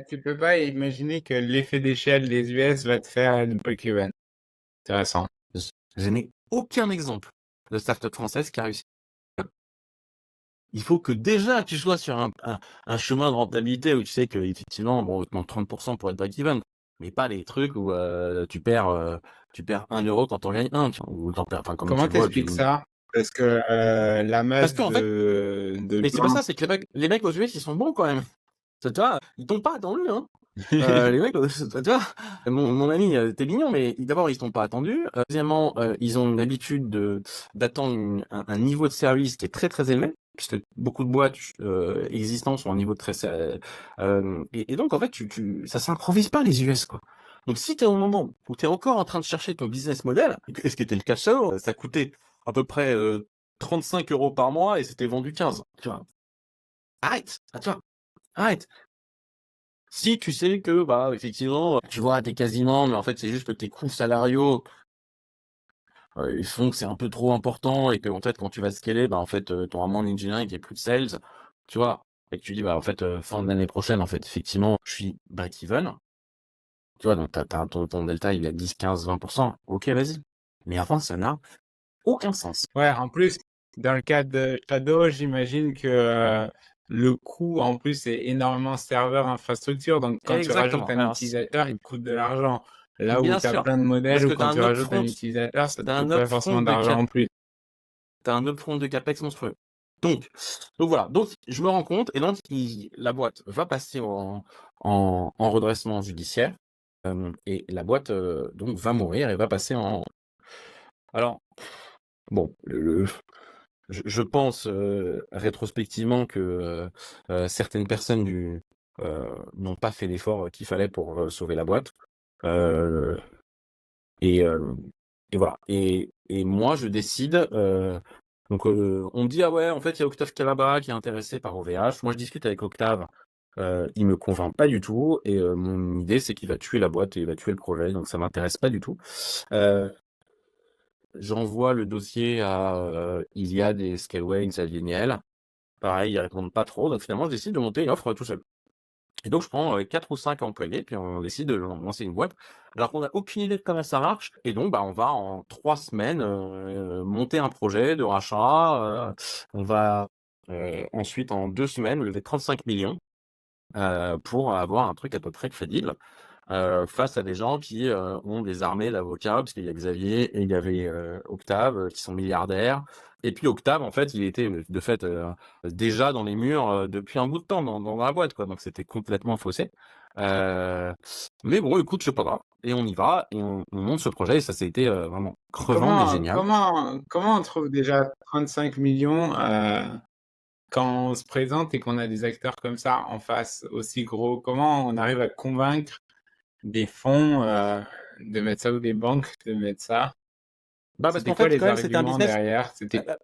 tu peux pas imaginer que l'effet d'échelle des US va te faire le break-even. Intéressant. Je n'ai aucun exemple de start-up française qui a réussi. Il faut que déjà tu sois sur un chemin de rentabilité où tu sais qu'effectivement, bon, on te demande 30% pour être break-even, mais pas les trucs où tu perds 1 euro quand t'en gagnes un, tu vois, ou t'en perds, enfin, comme tu Comment le vois. t'expliques ça? Parce que la Parce masse qu'en fait, de mais c'est pas gens. ça, c'est que les mecs aux US, ils sont bons quand même. Tu vois, ils t'ont pas attendu, hein. Les mecs, tu vois, mon ami, t'es mignon, mais d'abord, ils t'ont pas attendu. Deuxièmement, ils ont l'habitude d'attendre un niveau de service qui est très très élevé, puisque beaucoup de boîtes existantes sont à un niveau de et donc en fait, ça s'improvise pas les US, quoi. Donc si t'es au moment où t'es encore en train de chercher ton business model, et ce qui était le cas, ça coûtait à peu près 35 euros par mois et c'était vendu 15. Tu vois, arrête, tu vois, arrête. Si tu sais que, bah, effectivement, tu vois, t'es quasiment, mais en fait, c'est juste que tes coûts salariaux, ils font que c'est un peu trop important et que, en fait, quand tu vas scaler, bah, en fait, t'auras moins d'engineering et plus de sales, tu vois. Et que tu dis, bah, en fait, fin de l'année prochaine, en fait, effectivement, je suis break-even. Tu vois, donc ton delta, il est à 10, 15, 20%. Ok, vas-y. Mais avant, ça n'a aucun sens. Ouais, en plus, dans le cas de Shadow, j'imagine que le coût, en plus, est énormément serveur infrastructure. Donc, quand tu rajoutes Exactement. un Alors, utilisateur, il te coûte de l'argent. Là où bien tu as sûr. plein de Parce modèles, que ou quand tu rajoutes un utilisateur, ça te coûte pas t'as forcément d'argent en plus. un upfront de capex monstrueux. Donc, donc voilà. Donc, je me rends compte, et donc, la boîte va passer en redressement judiciaire, et la boîte, donc, va mourir et va passer en... Alors, bon, je pense, rétrospectivement que certaines personnes n'ont pas fait l'effort qu'il fallait pour sauver la boîte. Euh, et, euh, et voilà. Et moi, je décide... Donc, on me dit, ah ouais, en fait, il y a Octave Calabra qui est intéressé par OVH. Moi, je discute avec Octave. Il me convainc pas du tout. Et mon idée, c'est qu'il va tuer la boîte et il va tuer le projet. Donc, ça m'intéresse pas du tout. Euh, J'envoie le dossier à Iliad et Scaleway, Xavier Niel. Pareil, ils répondent pas trop. Donc, finalement, je décide de monter une offre tout seul. Et donc, je prends 4 ou 5 employés, puis on décide de lancer une boîte. Alors qu'on n'a aucune idée de comment ça marche. Et donc, bah, on va en 3 semaines monter un projet de rachat. On va ensuite, en 2 semaines, lever 35 millions pour avoir un truc à peu près crédible face à des gens qui ont des armées d'avocats, parce qu'il y a Xavier et il y avait Octave qui sont milliardaires. Et puis Octave, en fait, il était de fait déjà dans les murs depuis un bout de temps dans la boîte, quoi. Donc c'était complètement faussé. Mais bon, écoute, c'est pas grave. Et on y va et on monte ce projet. Et ça, c'était vraiment crevant mais génial. Comment on trouve déjà 35 millions quand on se présente et qu'on a des acteurs comme ça en face aussi gros? Comment on arrive à convaincre des fonds de mettre ça, ou des banques de mettre ça? Bah parce C'était qu'en quoi fait, les quand même, c'était un arguments business. derrière?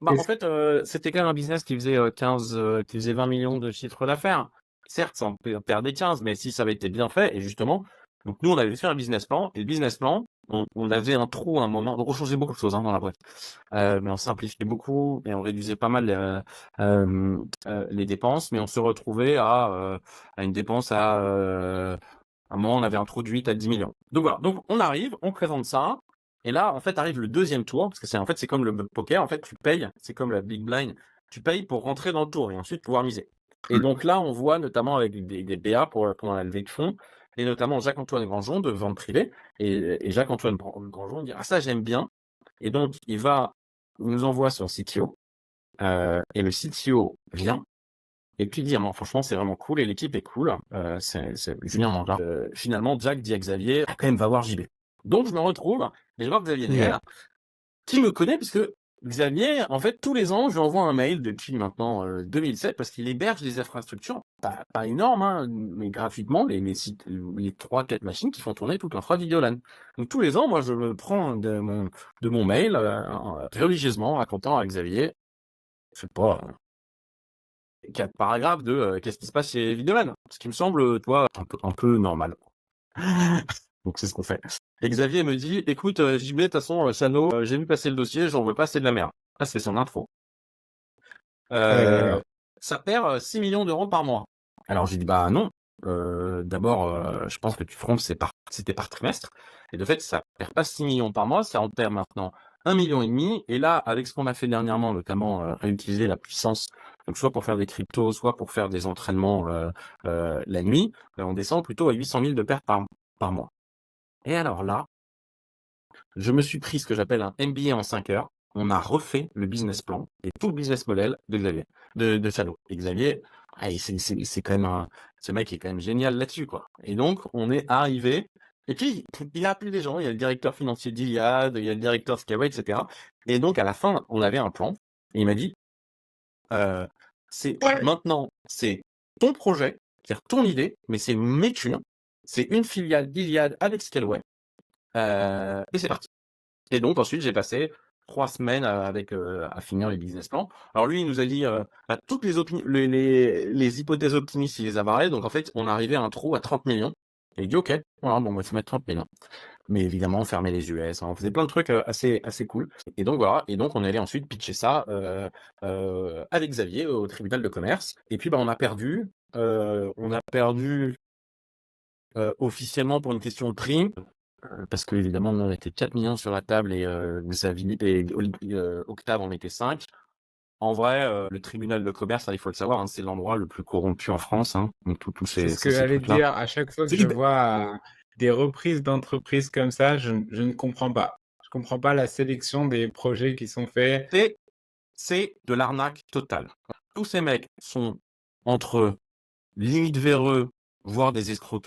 Bah, en fait, c'était quand même un business qui faisait 15, qui faisait 20 millions de chiffre d'affaires. Certes, ça en perdait 15, mais si ça avait été bien fait, et justement, donc nous, on avait fait un business plan, et le business plan, on avait un trou à un moment, donc on changeait beaucoup de choses dans la boîte. Mais on simplifiait beaucoup, et on réduisait pas mal les dépenses, mais on se retrouvait à une dépense à un moment, on avait un trou de 8 à 10 millions. Donc voilà, donc on arrive, on présente ça, et là, en fait, arrive le deuxième tour, parce que c'est comme le poker, en fait, tu payes, c'est comme la big blind, tu payes pour rentrer dans le tour et ensuite pouvoir miser. Et donc là, on voit notamment avec des BA pendant la levée de fonds, et notamment Jacques-Antoine Grandjean de Vente Privée, et Jacques-Antoine Grandjean dit, ah ça j'aime bien, et donc il nous envoie son CTO, et le CTO vient, et puis dire, non, franchement, c'est vraiment cool et l'équipe est cool. C'est Julien Mangin. Finalement, Jack dit à Xavier, ah, quand même, va voir JB. Donc, je me retrouve, et je vois Xavier Ouais. Niel, qui me connaît, puisque Xavier, en fait, tous les ans, je lui envoie un mail depuis maintenant 2007, parce qu'il héberge des infrastructures, pas énormes, hein, mais gratuitement, les sites, les 3-4 machines qui font tourner toute l'infra Videolan. Donc, tous les ans, moi, je me prends de mon mail, religieusement, racontant à Xavier, je sais pas, 4 paragraphes de qu'est-ce qui se passe chez Videoman. Ce qui me semble, toi, un peu normal. Donc c'est ce qu'on fait. Et Xavier me dit, écoute, JB, de toute façon, Chano, j'ai vu passer le dossier, j'en veux pas, c'est de la merde. Ça, c'est son intro. Euh, Ça perd 6 millions d'euros par mois. Alors j'ai dit, bah non. D'abord, je pense que tu frontes, c'était par trimestre. Et de fait, ça perd pas 6 millions par mois, ça en perd maintenant 1,5 million. Et là, avec ce qu'on a fait dernièrement, notamment réutiliser la puissance, donc soit pour faire des cryptos, soit pour faire des entraînements la nuit, on descend plutôt à 800 000 de pertes par mois. Et alors là, je me suis pris ce que j'appelle un MBA en 5 heures. On a refait le business plan et tout le business model de Xavier, de Shadow. Et Xavier, c'est quand même ce mec est quand même génial là-dessus, quoi. Et donc, on est arrivé, et puis, il a appelé des gens, il y a le directeur financier d'Iliad, il y a le directeur Skyway, etc. Et donc, à la fin, on avait un plan, et il m'a dit, maintenant, c'est ton projet, c'est-à-dire ton idée, mais c'est mes thunes, c'est une filiale d'Iliad avec Scaleway, et c'est parti. Et donc ensuite, j'ai passé 3 semaines à finir les business plans. Alors lui, il nous a dit toutes les hypothèses optimistes, il les a barrées. Donc en fait, on arrivait à un trou à 30 millions. Et il dit OK, voilà, bon, on va se mettre 30 millions. Mais évidemment, on fermait les US, hein, on faisait plein de trucs assez cool. Et donc voilà, et donc on allait ensuite pitcher ça avec Xavier au tribunal de commerce. Et puis on a perdu. Officiellement pour une question de prix, parce que évidemment on était 4 millions sur la table et Xavier et Octave en était 5. En vrai, le tribunal de commerce, il faut le savoir, hein, c'est l'endroit le plus corrompu en France, hein, donc tous C'est ces, ce ces, que ces j'allais trucs-là. dire. À chaque fois que C'est je hyper- vois des reprises d'entreprises comme ça, je ne comprends pas. Je comprends pas la sélection des projets qui sont faits. c'est c'est de l'arnaque totale. Tous ces mecs sont entre limite véreux, voire des escrocs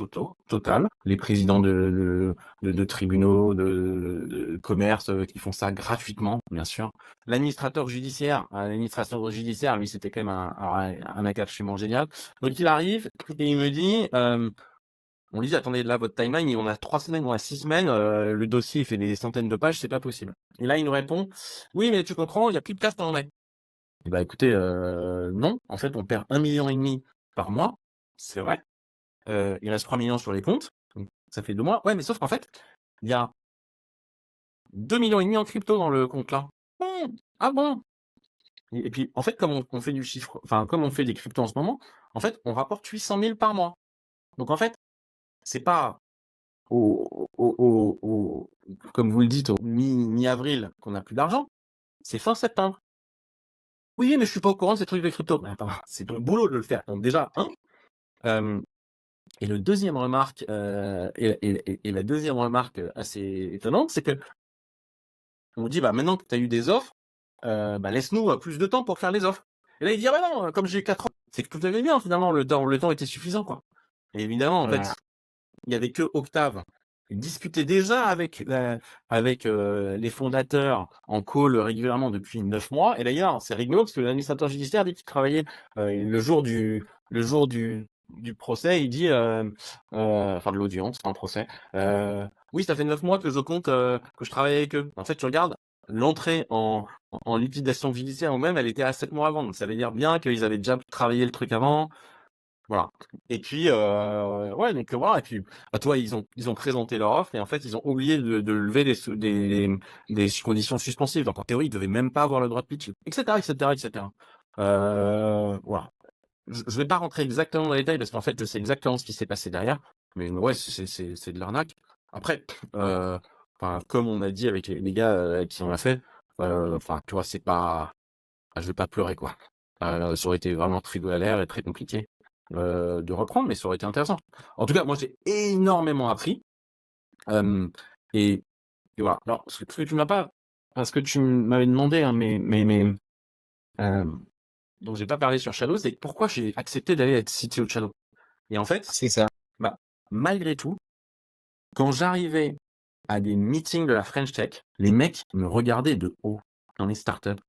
total. Les présidents de tribunaux, de commerce qui font ça gratuitement, bien sûr. L'administrateur judiciaire, lui, c'était quand même un mec absolument génial. Donc il arrive et il me dit, on lui dit, attendez, là, votre timeline, on a 3 semaines, on a 6 semaines, le dossier il fait des centaines de pages, c'est pas possible. Et là, il nous répond, oui, mais tu comprends, il n'y a plus de place dans le mec. Eh ben, écoutez, non, en fait, on perd 1,5 million par mois, c'est vrai. Il reste 3 millions sur les comptes, donc ça fait 2 mois. Ouais, mais sauf qu'en fait, il y a 2,5 millions en crypto dans le compte là. Ah bon? Et puis, en fait, comme on fait du chiffre, enfin, comme on fait des cryptos en ce moment, en fait, on rapporte 800 000 par mois. Donc, en fait, c'est pas comme vous le dites, au mi-avril qu'on a plus d'argent, c'est fin septembre. Oui, mais je suis pas au courant de ces trucs de crypto. Mais attends, c'est ton boulot de le faire. Donc déjà, et le deuxième remarque, et la deuxième remarque assez étonnante, c'est que on dit, bah maintenant que tu as eu des offres, bah laisse-nous plus de temps pour faire les offres. Et là, il dit, ah bah non, comme j'ai eu 4 ans, c'est que tout allait bien finalement, le temps était suffisant, quoi. Et évidemment, en Voilà. fait, il y avait que Octave. Il discutait déjà avec les fondateurs en call régulièrement depuis 9 mois. Et d'ailleurs, c'est rigolo parce que l'administrateur judiciaire dit qu'il travaillait le jour du procès. Il dit, enfin de l'audience, pas un procès. Oui, ça fait 9 mois que je compte que je travaille avec eux. En fait, tu regardes l'entrée en liquidation judiciaire ou même, elle était à 7 mois avant. Donc ça veut dire bien qu'ils avaient déjà travaillé le truc avant. Voilà. Et puis, ouais, donc voilà. Et puis, bah, toi, ils ont présenté leur offre et en fait, ils ont oublié de lever des conditions suspensives. Donc, en théorie, ils devaient même pas avoir le droit de pitch, etc., etc., etc. Voilà. Je vais pas rentrer exactement dans les détails parce qu'en fait, je sais exactement ce qui s'est passé derrière. Mais ouais, c'est de l'arnaque. Après, enfin, comme on a dit avec les gars avec qui on l'a fait, enfin, tu vois, c'est pas, je vais pas pleurer, quoi. Ça aurait été vraiment très galère et très compliqué de reprendre, mais ça aurait été intéressant. En tout cas, moi, j'ai énormément appris. euh, et, et voilà. Alors, ce que tu m'as pas, parce que tu m'avais demandé, hein, mais euh, donc j'ai pas parlé sur Shadow, c'est pourquoi j'ai accepté d'aller être CTO de Shadow. Et en fait, C'est ça. bah, malgré tout, quand j'arrivais à des meetings de la French Tech, les mecs me regardaient de haut dans les startups.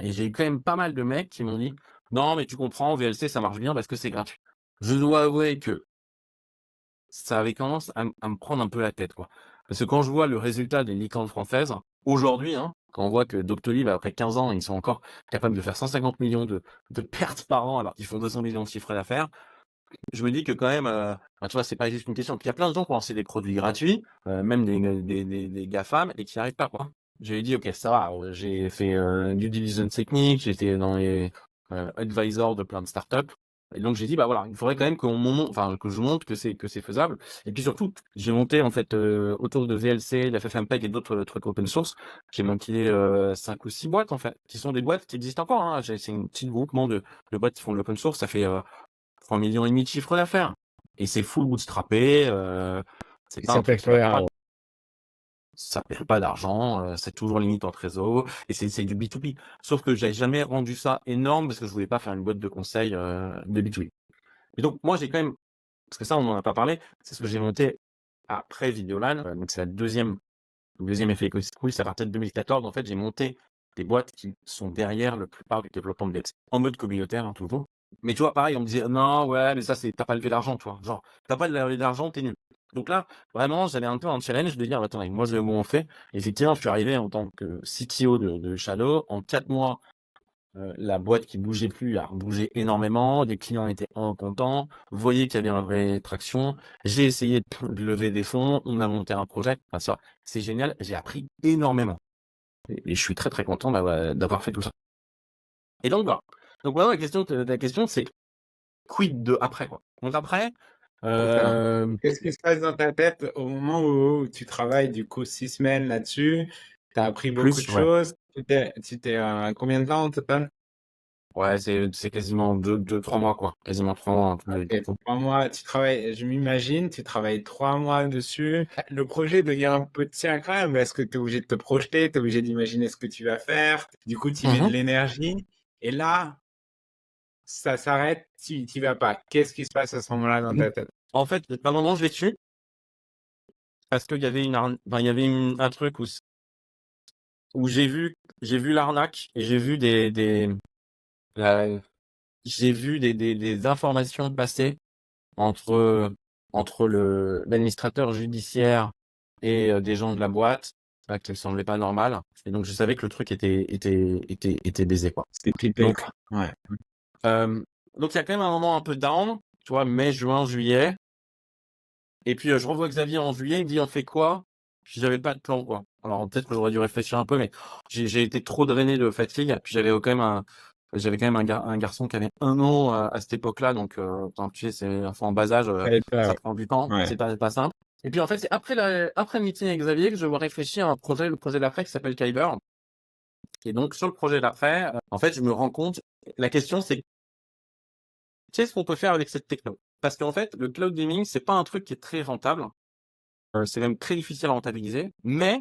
Et j'ai eu quand même pas mal de mecs qui m'ont dit, non, mais tu comprends, VLC, ça marche bien parce que c'est gratuit. Je dois avouer que ça avait tendance à me prendre un peu la tête, quoi. Parce que quand je vois le résultat des licornes françaises, aujourd'hui, hein, quand on voit que Doctolib, après 15 ans, ils sont encore capables de faire 150 millions de pertes par an alors qu'ils font 200 millions de chiffre d'affaires, je me dis que quand même, tu vois, c'est pas juste une question. Puis il y a plein de gens qui ont lancé des produits gratuits, même des GAFAM, et qui n'y arrivent pas, quoi. J'ai dit, ok, ça va, j'ai fait due diligence technique, j'étais dans les advisors de plein de startups. Et donc j'ai dit: «Bah, voilà, il faudrait quand même que je montre que c'est faisable». Et puis surtout, j'ai monté en fait, autour de VLC, d'FFmpeg et d'autres, trucs open source, j'ai monté, 5 ou 6 boîtes en fait, qui sont des boîtes qui existent encore, hein. C'est un petit groupement de boîtes qui font de l'open source, ça fait, 3,5 millions de chiffre d'affaires et c'est full bootstrappé, c'est Et pas ça un truc pèse qui va pas. ça perd pas d'argent, c'est toujours limite en trésor et c'est du B2B. Sauf que j'ai jamais rendu ça énorme parce que je voulais pas faire une boîte de conseil, de B2B. Et donc moi j'ai quand même, parce que ça on en a pas parlé, c'est ce que j'ai monté après Videolan, donc c'est le deuxième effet cool, c'est à partir de 2014 en fait j'ai monté des boîtes qui sont derrière la plupart du développement de Delphi, en mode communautaire, hein, toujours. Mais tu vois pareil, on me disait: «Non, ouais, mais ça c'est tu pas levé d'argent toi, genre tu pas levé d'argent, tu nul». Donc là, vraiment j'avais un peu un challenge de dire: «Attends, moi je vais comment on fait?» Et effectivement, je suis arrivé en tant que CTO de Shadow. En 4 mois, la boîte qui bougeait plus a bougé énormément, les clients étaient contents, vous voyez qu'il y avait une vraie traction. J'ai essayé de lever des fonds, on a monté un projet, enfin ça, c'est génial, j'ai appris énormément et je suis très, très content d'avoir fait tout ça. Et donc voilà. Donc voilà, la question c'est quid de après, quoi? Donc après, C'est ça. hem, Qu'est-ce qui se passe dans ta tête au moment où tu travailles du coup 6 semaines là-dessus? Tu as appris beaucoup de ouais. choses. Tu t'es à combien de temps au total? Ouais, c'est quasiment 2-3 mois, quoi. Quasiment 3 mois, Et 3 mois, tu travailles, je m'imagine, tu travailles 3 mois dessus. Le projet devient un peu tien quand même. Est-ce que tu es obligé de te projeter? Tu es obligé d'imaginer ce que tu vas faire? Du coup, tu mets de Mmh. l'énergie. Et là, ça s'arrête, tu n'y vas pas. Qu'est-ce qui se passe à ce moment-là dans ta tête? En fait, à un moment, je l'ai su parce qu'il y avait il y avait un truc où j'ai vu l'arnaque et euh, j'ai vu des informations passer entre, entre l'administrateur judiciaire et des gens de la boîte, qui me semblaient pas normales. Et donc, je savais que le truc était baisé, quoi. C'est pipé, Donc, quoi. Ouais. euh, donc il y a quand même un moment un peu down, tu vois, mai, juin, juillet. Et puis, je revois Xavier en juillet, il me dit: «On fait quoi?» J'avais pas de plan, quoi. Alors peut-être que j'aurais dû réfléchir un peu, mais j'ai été trop drainé de fatigue. Puis j'avais quand même un garçon qui avait 1 an à cette époque-là, donc enfin, tu sais, c'est enfant en bas âge, Ça aide pas, ça ouais. prend du temps, Ouais. c'est pas simple. Et puis en fait, c'est après le meeting avec Xavier que je dois réfléchir à un projet, le projet d'après qui s'appelle Kyber. Et donc sur le projet d'après, en fait, je me rends compte, la question c'est: qu'est-ce qu'on peut faire avec cette techno? Parce qu'en fait, le cloud gaming, c'est pas un truc qui est très rentable. C'est même très difficile à rentabiliser, mais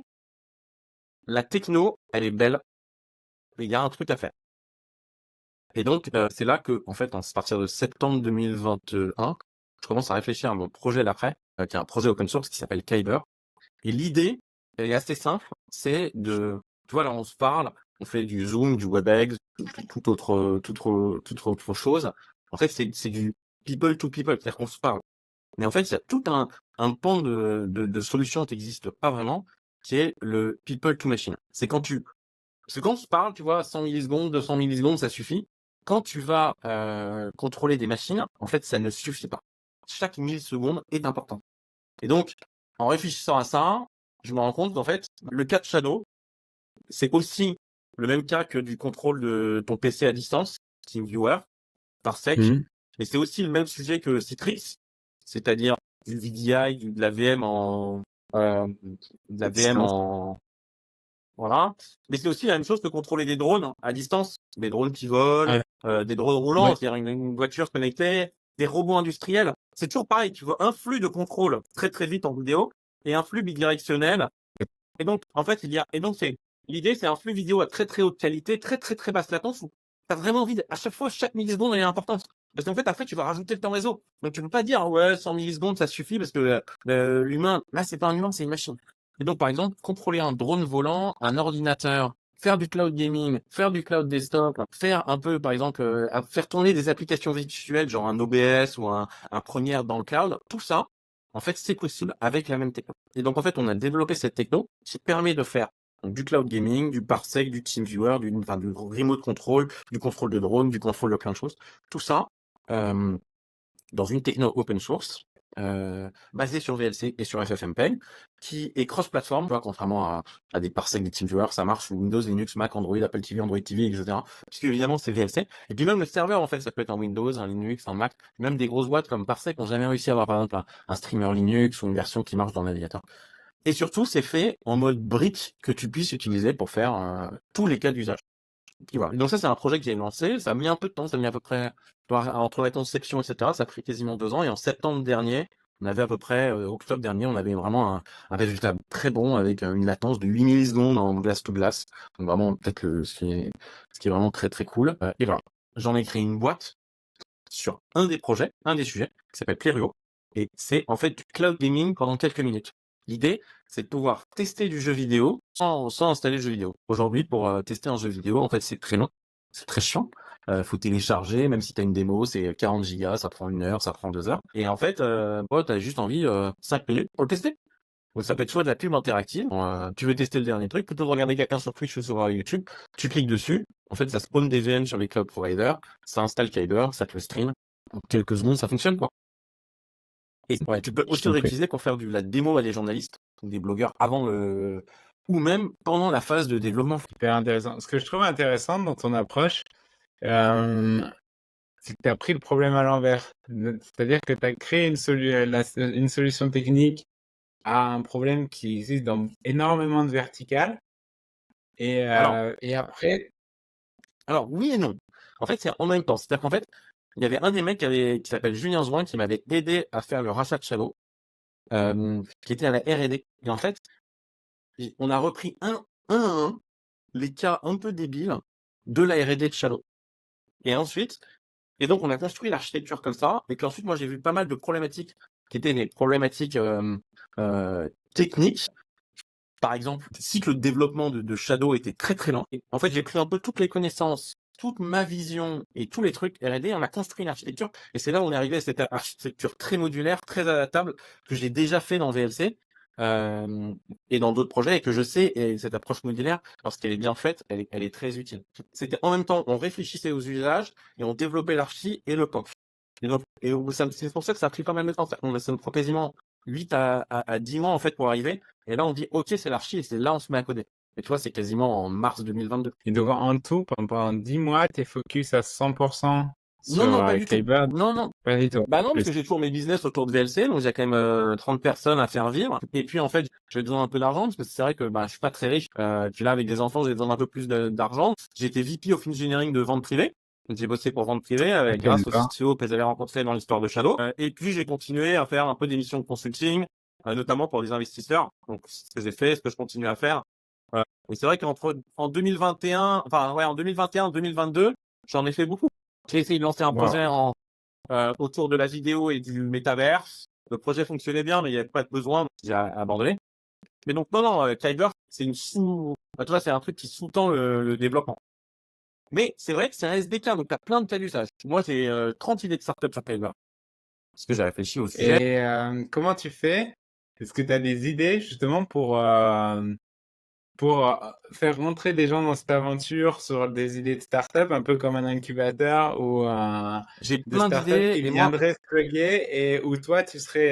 la techno, elle est belle. Il y a un truc à faire. Et donc, c'est là que, en fait, à partir de septembre 2021, je commence à réfléchir à mon projet d'après, qui est un projet open source qui s'appelle Kyber. Et l'idée, elle est assez simple, c'est tu vois, là, on se parle, on fait du Zoom, du WebEx, toute autre chose. En fait, c'est du people to people, c'est-à-dire qu'on se parle. Mais en fait, il y a tout un pan de solutions qui n'existe pas vraiment, qui est le people to machine. Parce que quand on se parle, tu vois, 100 millisecondes, 200 millisecondes, ça suffit. Quand tu vas contrôler des machines, en fait, ça ne suffit pas. Chaque milliseconde est important. Et donc, en réfléchissant à ça, je me rends compte qu'en fait, le cas de Shadow, c'est aussi le même cas que du contrôle de ton PC à distance, TeamViewer, par sec, Mhm. mais c'est aussi le même sujet que Citrix, c'est-à-dire du VDI, de la VM de la VM Distance. voilà. Mais c'est aussi la même chose que contrôler des drones à distance, des drones qui volent, Ouais. des drones roulants, Ouais. c'est-à-dire une voiture connectée, des robots industriels. C'est toujours pareil, tu vois un flux de contrôle très très vite en vidéo et un flux bidirectionnel. Et donc, en fait, l'idée, c'est un flux vidéo à très très haute qualité, très très très basse latence où t'as vraiment envie à chaque fois, chaque milliseconde, elle est importante. Parce qu'en fait, après, tu vas rajouter le temps réseau. Donc, tu peux pas dire, ouais, 100 millisecondes, ça suffit parce que l'humain, là, c'est pas un humain, c'est une machine. Et donc, par exemple, contrôler un drone volant, un ordinateur, faire du cloud gaming, faire du cloud desktop, faire un peu, par exemple, faire tourner des applications virtuelles, genre un OBS ou un Premiere dans le cloud, tout ça, en fait, c'est possible avec la même techno. Et donc, en fait, on a développé cette techno qui permet de faire du cloud gaming, du parsec, du TeamViewer, du remote control, du contrôle de drone, du contrôle de plein de choses. Tout ça, dans une techno open source. basé sur VLC et sur FFmpeg, qui est cross-platform, tu vois, contrairement à des parsec de TeamViewer, ça marche sur Windows, Linux, Mac, Android, Apple TV, Android TV, etc. Puisque évidemment c'est VLC. Et puis même le serveur, en fait, ça peut être un Windows, un Linux, un Mac, même des grosses boîtes comme Parsec n'ont jamais réussi à avoir, par exemple, un streamer Linux ou une version qui marche dans le navigateur. Et surtout, c'est fait en mode brique que tu puisses utiliser pour faire tous les cas d'usage. Et voilà. Donc ça, c'est un projet que j'ai lancé. Ça a mis un peu de temps, ça a mis à peu près, entre la conception, etc., ça a pris quasiment 2 ans. Et en septembre dernier, on avait à peu près, octobre dernier, on avait vraiment un résultat très bon avec une latence de 8 millisecondes en glace to glace. Donc vraiment, peut-être ce qui est vraiment très très cool. Et voilà. J'en ai créé une boîte sur un des projets, un des sujets, qui s'appelle Plériot. Et c'est en fait du cloud gaming pendant quelques minutes. L'idée, c'est de pouvoir tester du jeu vidéo sans installer le jeu vidéo. Aujourd'hui, pour tester un jeu vidéo, en fait, c'est très long, c'est très chiant. Faut télécharger, même si tu as une démo, c'est 40 gigas, ça prend 1 heure, ça prend 2 heures. Et en fait, tu as juste envie 5 minutes pour le tester. Donc ça peut être soit de la pub interactive, tu veux tester le dernier truc, plutôt que de regarder quelqu'un sur Twitch ou sur YouTube, tu cliques dessus, en fait ça spawn des VM sur les cloud providers, ça installe Kyber, ça te le stream, en quelques secondes ça fonctionne quoi. Et ouais, tu peux aussi le réutiliser pour faire la démo à des journalistes ou des blogueurs avant ou même pendant la phase de développement. Super intéressant. Ce que je trouve intéressant dans ton approche, c'est que tu as pris le problème à l'envers. C'est-à-dire que tu as créé une solution technique à un problème qui existe dans énormément de verticales. Et après, Alors oui et non. En fait, c'est en même temps. C'est-à-dire qu'en fait, il y avait un des mecs qui s'appelle Julien Zouin qui m'avait aidé à faire le rachat de Shadow, qui était à la R&D. Et en fait, on a repris un à un les cas un peu débiles de la R&D de Shadow. Et donc on a construit l'architecture comme ça. Et puis ensuite, moi j'ai vu pas mal de problématiques qui étaient des problématiques techniques. Par exemple, le cycle de développement de Shadow était très très lent. Et en fait, j'ai pris un peu toutes les connaissances, toute ma vision et tous les trucs R&D, on a construit une architecture. Et c'est là où on est arrivé à cette architecture très modulaire, très adaptable, que j'ai déjà fait dans VLC et dans d'autres projets, et que je sais, et cette approche modulaire, lorsqu'elle est bien faite, elle est très utile. C'était en même temps, on réfléchissait aux usages et on développait l'archi et le POC. C'est pour ça que ça a pris pas mal de temps. Ça nous prend quasiment 8 à 10 mois en fait pour arriver. Et là, on dit, OK, c'est l'archi, et c'est là, on se met à coder. Et tu vois, c'est quasiment en mars 2022. et donc en tout, pendant 10 mois, tu es focus à 100% Non, sur non, pas du tout. Kyber? Non, non. Pas du tout. Bah non, parce Plus. que j'ai toujours mes business autour de VLC, donc j'ai quand même 30 personnes à faire vivre. Et puis, en fait, j'ai besoin un peu d'argent, parce que c'est vrai que bah, je suis pas très riche. Puis là, avec des enfants, j'ai besoin d'un peu plus d'argent. J'ai été VP of Engineering de vente privée. Donc, j'ai bossé pour vente privée, Ok, grâce au d'accord. CTO que j'avais rencontré dans l'histoire de Shadow. Et puis, j'ai continué à faire un peu des missions de consulting, notamment pour des investisseurs. Donc, c'est ce que j'ai fait, ce que je continue à faire. Et c'est vrai en 2021, enfin ouais, en 2021, 2022, j'en ai fait beaucoup. J'ai essayé de lancer un Wow. projet autour de la vidéo et du métaverse. Le projet fonctionnait bien, mais il n'y avait pas de besoin, donc j'ai abandonné. Mais donc non, Kyber, c'est tu vois, c'est un truc qui sous-tend le développement. Mais c'est vrai que c'est un SDK, donc tu as plein de cas d'usage. Moi, j'ai 30 idées de startup sur Kyber. Parce que j'ai réfléchi au sujet. Et comment tu fais? Est-ce que tu as des idées justement pour faire rentrer des gens dans cette aventure sur des idées de start-up, un peu comme un incubateur ou J'ai de plein start-up d'idées qui et moi, viendraient se plugger et où toi, tu serais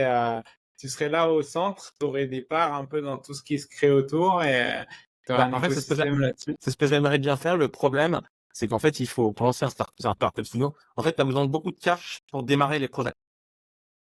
là au centre, tu aurais des parts un peu dans tout ce qui se crée autour et tu aurais un en fait, écosystème là-dessus. c'est ce que j'aimerais bien faire. Le problème, c'est qu'en fait, il faut penser à un startup studio. En fait, tu as besoin de beaucoup de cash pour démarrer les projets.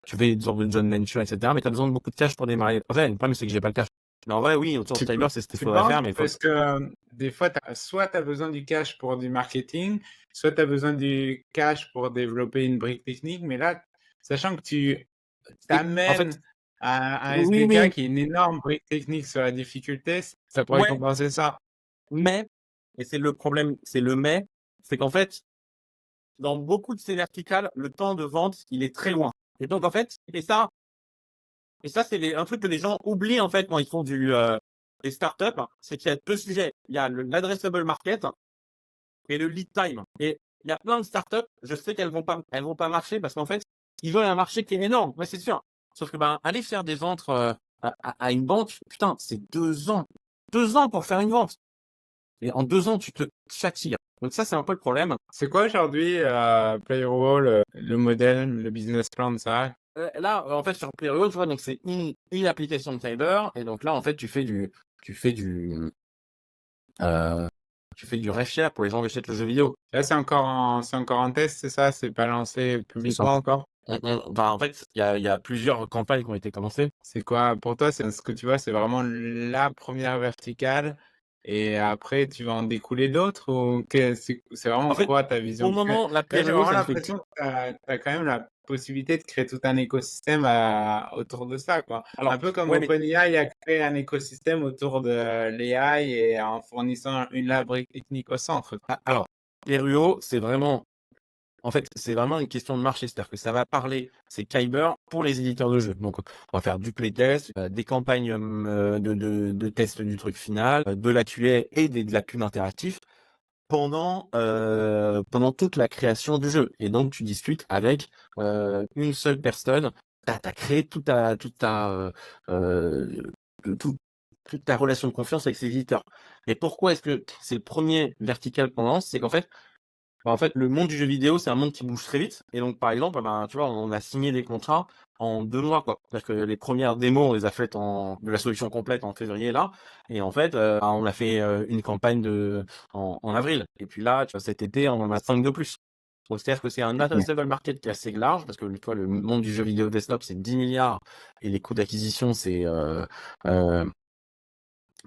Tu fais une sorte de joint venture, etc. Mais tu as besoin de beaucoup de cash pour démarrer les projets. Le problème, c'est que j'ai pas le cash. Mais en vrai, oui, autour de Kyber, c'est ce qu'il Tu faudrait penses? faire, mais il faut... Parce que des fois, soit tu as besoin du cash pour du marketing, soit tu as besoin du cash pour développer une brique technique. Mais là, sachant que tu En fait, t'amènes à un oui, SDK oui, qui est une énorme brique technique sur la difficulté, ça pourrait ouais, compenser ça. mais, et c'est le problème, c'est le mais, c'est qu'en fait, dans beaucoup de ces verticales, le temps de vente, il est très loin. Et donc, en fait, et ça, c'est un truc que les gens oublient, en fait, quand ils font des startups, c'est qu'il y a deux sujets. Il y a l'addressable market et le lead time. Et il y a plein de startups, je sais elles vont pas marcher parce qu'en fait, ils veulent un marché qui est énorme. Ouais, c'est sûr. Sauf que, aller faire des ventes à une banque, putain, c'est 2 ans. 2 ans pour faire une vente. Et en 2 ans, tu te fatigues. Donc ça, c'est un peu le problème. C'est quoi aujourd'hui, Playroll, le modèle, le business plan de ça? Là, en fait, sur Plarium, tu vois, donc c'est une application de Kyber, et donc là, en fait, tu fais du, euh, tu fais du rev share pour les gens qui achètent le jeu vidéo. Là, c'est encore en test, c'est ça? C'est pas lancé C'est ça. publiquement encore? Enfin, en fait, il y a plusieurs campagnes qui ont été commencées. C'est quoi, pour toi, c'est ce que tu vois, c'est vraiment la première verticale et après, tu vas en découler d'autres ou c'est vraiment En fait, quoi ta pour vision? le Parce que moment, la là, j'ai Plarium, vraiment ça ne fait que... l'impression que tu as quand même la possibilité de créer tout un écosystème autour de ça, quoi. Un Alors, peu comme ouais, mais OpenAI a créé un écosystème autour de l'AI et en fournissant une librairie technique au centre. alors, Plarium, c'est vraiment... En fait, c'est vraiment une question de marché, c'est-à-dire que ça va parler, c'est Kyber pour les éditeurs de jeux. Donc, on va faire du playtest, des campagnes de test du truc final, de la QA et de la pub interactive pendant toute la création du jeu. Et donc, tu discutes avec une seule personne. T'as créé euh, tout- toute ta relation de confiance avec ces éditeurs. Et pourquoi est-ce que c'est le premier vertical qu'on lance? C'est qu'en fait, le monde du jeu vidéo, c'est un monde qui bouge très vite. Et donc, par exemple, tu vois, on a signé des contrats en 2 mois, quoi. C'est-à-dire que les premières démos, on les a faites de la solution complète en février, là. Et en fait, on a fait une campagne en avril. Et puis là, tu vois, cet été, on en a 5 de plus. Donc, c'est-à-dire que c'est un addressable market qui est assez large, parce que, tu vois, le monde du jeu vidéo desktop, c'est 10 milliards. Et les coûts d'acquisition, euh,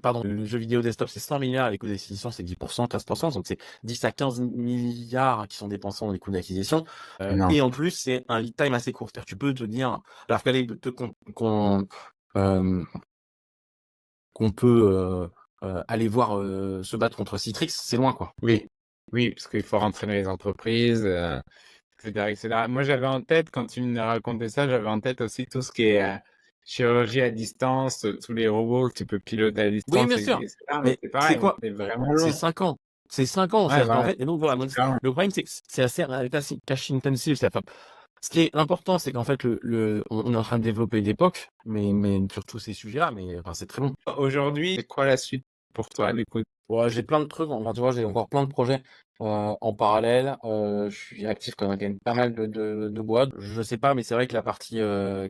pardon, le jeu vidéo desktop, c'est 100 milliards, les coûts d'acquisition, c'est 10%, 15%, donc c'est 10 à 15 milliards qui sont dépensés dans les coûts d'acquisition. Non. Et en plus, c'est un lead time assez court. C'est-à-dire, tu peux te dire, alors euh, qu'on peut aller voir se battre contre Citrix, c'est loin, quoi. Oui, oui, parce qu'il faut rentrer dans les entreprises, etc., etc. Moi, j'avais en tête, quand tu me racontais ça, j'avais en tête aussi tout ce qui est chirurgie à distance, tous les robots que tu peux piloter à Oui, distance, bien sûr. etc. Mais Mais c'est c'est pareil, quoi? c'est vraiment C'est long. 5 ans. C'est 5 ans. Ouais, C'est-à-dire qu'en voilà, fait, et donc voilà, c'est super long. le problème, c'est que c'est assez cash intensive. Ce qui est important, c'est qu'en fait, on est en train de développer l'époque, mais sur tous ces sujets-là, mais enfin, c'est très long. Aujourd'hui, c'est quoi la suite pour toi, du coup? Ouais, j'ai plein de trucs, enfin, tu vois, j'ai encore plein de projets en parallèle. Je suis actif quand même pas mal de boîtes. Je sais pas, mais c'est vrai que la partie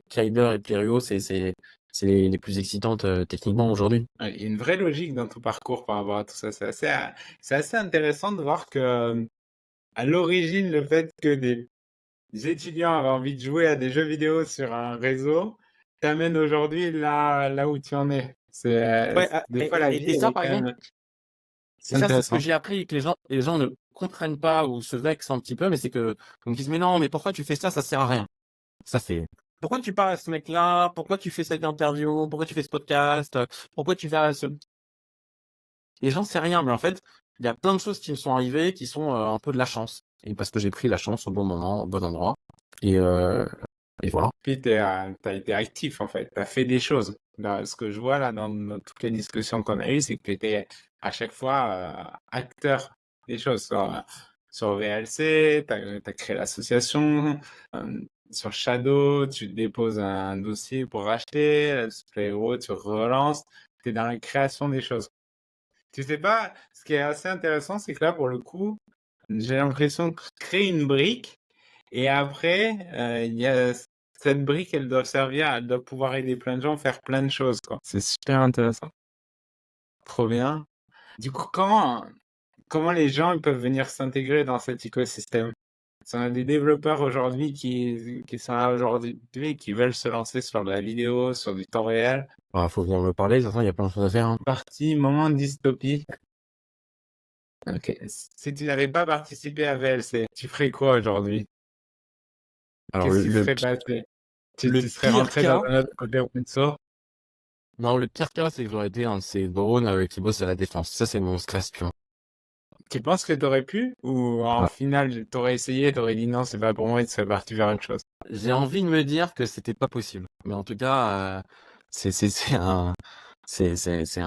Kyber et Plériot, c'est les plus excitantes techniquement aujourd'hui. Ouais, il y a une vraie logique dans ton parcours par rapport à tout ça. C'est assez intéressant de voir que, à l'origine, le fait que des étudiants avaient envie de jouer à des jeux vidéo sur un réseau t'amène aujourd'hui là où tu en es. Ouais, Des fois, la vie, et elle ça, est par quand exemple, même, c'est et ça, c'est ce que intéressant. j'ai appris et que les gens ne comprennent pas ou se vexent un petit peu, mais c'est que, ils me disent, mais non, mais pourquoi tu fais ça? Ça sert à rien. Ça, c'est, pourquoi tu parles à ce mec-là? Pourquoi tu fais cette interview? Pourquoi tu fais ce podcast? Pourquoi tu fais ce... Et j'en sais rien, mais en fait, il y a plein de choses qui me sont arrivées qui sont un peu de la chance. Et parce que j'ai pris la chance au bon moment, au bon endroit. Et, euh, et voilà. Puis, t'as été actif, en fait. T'as fait des choses. Là, ce que je vois là dans toutes les discussions qu'on a eues, c'est que tu étais à chaque fois acteur des choses. Sur VLC, t'as créé l'association. Sur Shadow, tu déposes un dossier pour racheter. Playro, tu relances. Tu es dans la création des choses. Tu sais pas, ce qui est assez intéressant, c'est que là, pour le coup, j'ai l'impression de créer une brique et après, il y a cette brique, elle doit pouvoir aider plein de gens, faire plein de choses, quoi. C'est super intéressant. Trop bien. Du coup, comment les gens ils peuvent venir s'intégrer dans cet écosystème? Si on a des développeurs aujourd'hui qui sont là aujourd'hui, qui veulent se lancer sur de la vidéo, sur du temps réel. Faut venir me parler, de toute façon, il y a plein de choses à faire, hein. Partie moment de dystopie. Ok. Si tu n'avais pas participé à VLC, tu ferais quoi aujourd'hui? Alors, Qu'est-ce qui se serait passé? le Tu serais pire rentré dans cas, un autre côté open source? non, le pire cas, c'est que j'aurais été un de ces drones qui bossent à la défense. Ça, c'est mon stress, tu vois. Tu penses que t'aurais pu? Ou en Ouais. final, t'aurais essayé, t'aurais dit non, c'est pas pour moi et tu serais parti vers autre chose? J'ai envie de me dire que c'était pas possible. Mais en tout cas, c'est un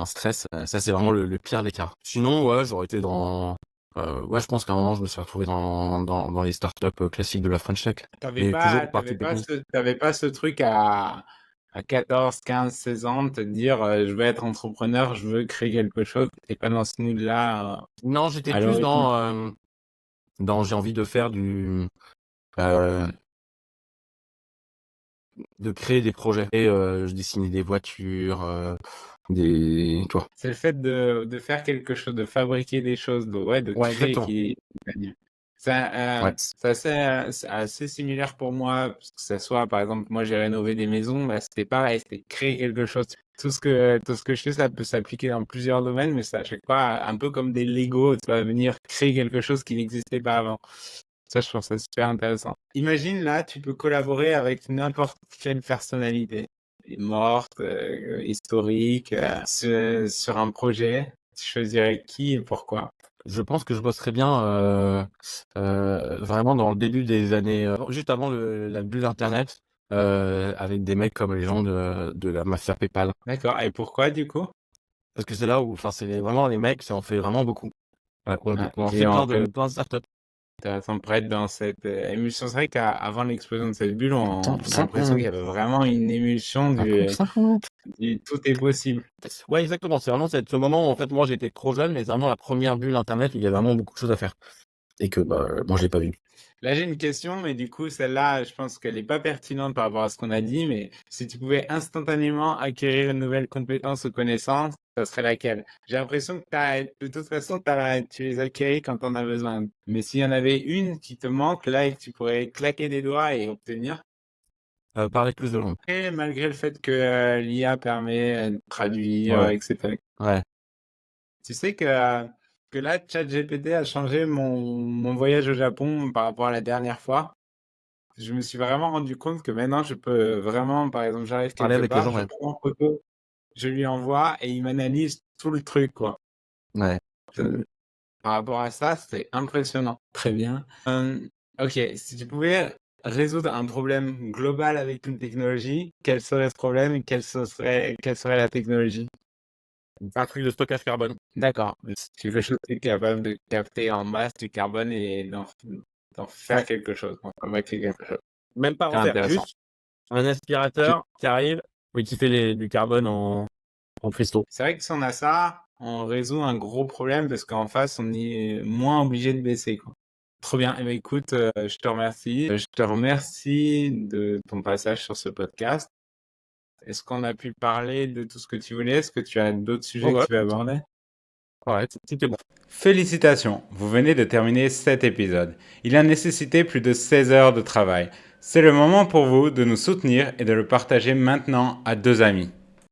stress. Ça, c'est vraiment le pire des cas. Sinon, ouais, j'aurais été ouais, je pense qu'à un moment, je me suis retrouvé dans les startups classiques de la French Tech. Mais toujours partie technique. T'avais pas ce truc à 14, 15, 16 ans de te dire, je veux être entrepreneur, je veux créer quelque chose. T'es pas dans ce mood-là, Non, j'étais à plus l'origine. j'ai envie de faire euh, de créer des projets. Et je dessinais des voitures, des... Tu vois. C'est le fait de faire quelque chose, de fabriquer des choses, de Ouais, créer exactement. qui Ouais. c'est assez similaire pour moi, que ce soit, par exemple, moi j'ai rénové des maisons, bah, c'était pareil, c'était créer quelque chose. Tout ce que je fais, ça peut s'appliquer dans plusieurs domaines, mais ça, à chaque fois, un peu comme des Lego, tu vas venir créer quelque chose qui n'existait pas avant. Ça, je trouve ça super intéressant. Imagine là, tu peux collaborer avec n'importe quelle personnalité, morte, historique, sur un projet. Tu choisirais qui et pourquoi? Je pense que je bosserais bien vraiment dans le début des années, juste avant la bulle Internet, avec des mecs comme les gens de la mafia PayPal. D'accord. Et pourquoi du coup? Parce que c'est là où, enfin, vraiment les mecs, ça en fait vraiment beaucoup. Ouais, Ah, on en et fait en plein de startups. intéressant pour être dans cette émulsion. C'est vrai qu'avant l'explosion de cette bulle, Attends, on a l'impression qu'il y avait vraiment une émulsion raconte 50. du tout est possible. Ouais, exactement. C'est vraiment ce moment où, en fait, moi, j'étais trop jeune, mais c'est vraiment la première bulle Internet où il y a vraiment beaucoup de choses à faire. Et que, bah, moi, je l'ai pas vu. Là, j'ai une question, mais du coup, celle-là, je pense qu'elle n'est pas pertinente par rapport à ce qu'on a dit, mais si tu pouvais instantanément acquérir une nouvelle compétence ou connaissance, ça serait laquelle? J'ai l'impression que de toute façon, tu les acquéris quand on a besoin. Mais s'il y en avait une qui te manque là et que tu pourrais claquer des doigts et obtenir, Parler plus de langues. et malgré le fait que l'IA permet de traduire, Ouais, etc. ouais. Tu sais que là, ChatGPT a changé mon voyage au Japon par rapport à la dernière fois. Je me suis vraiment rendu compte que maintenant, je peux vraiment, par exemple, j'arrive Parler quelque avec les part, gens, je ouais. prends en photo, je lui envoie et il m'analyse tout le truc, quoi. Ouais. Euh, Par rapport à ça, c'est impressionnant. Très bien. Ok, si tu pouvais résoudre un problème global avec une technologie, quel serait ce problème et quelle serait la technologie? Un truc de stockage carbone. D'accord. Quelque chose qui est capable de capter en masse du carbone et d'en faire Ouais. quelque chose, d'en fabriquer quelque chose. Même pas C'est en faire, intéressant. juste un aspirateur qui arrive, oui, qui fait du carbone en cristaux. C'est vrai que si on a ça, on résout un gros problème parce qu'en face, on est moins obligé de baisser, quoi. Trop bien. Eh ben, écoute, je te remercie. Je te remercie de ton passage sur ce podcast. Est-ce qu'on a pu parler de tout ce que tu voulais? Est-ce que tu as d'autres Oh, sujets que ouais, tu veux aborder? ouais, c'était bon. Félicitations, vous venez de terminer cet épisode. Il a nécessité plus de 16 heures de travail. C'est le moment pour vous de nous soutenir et de le partager maintenant à 2 amis.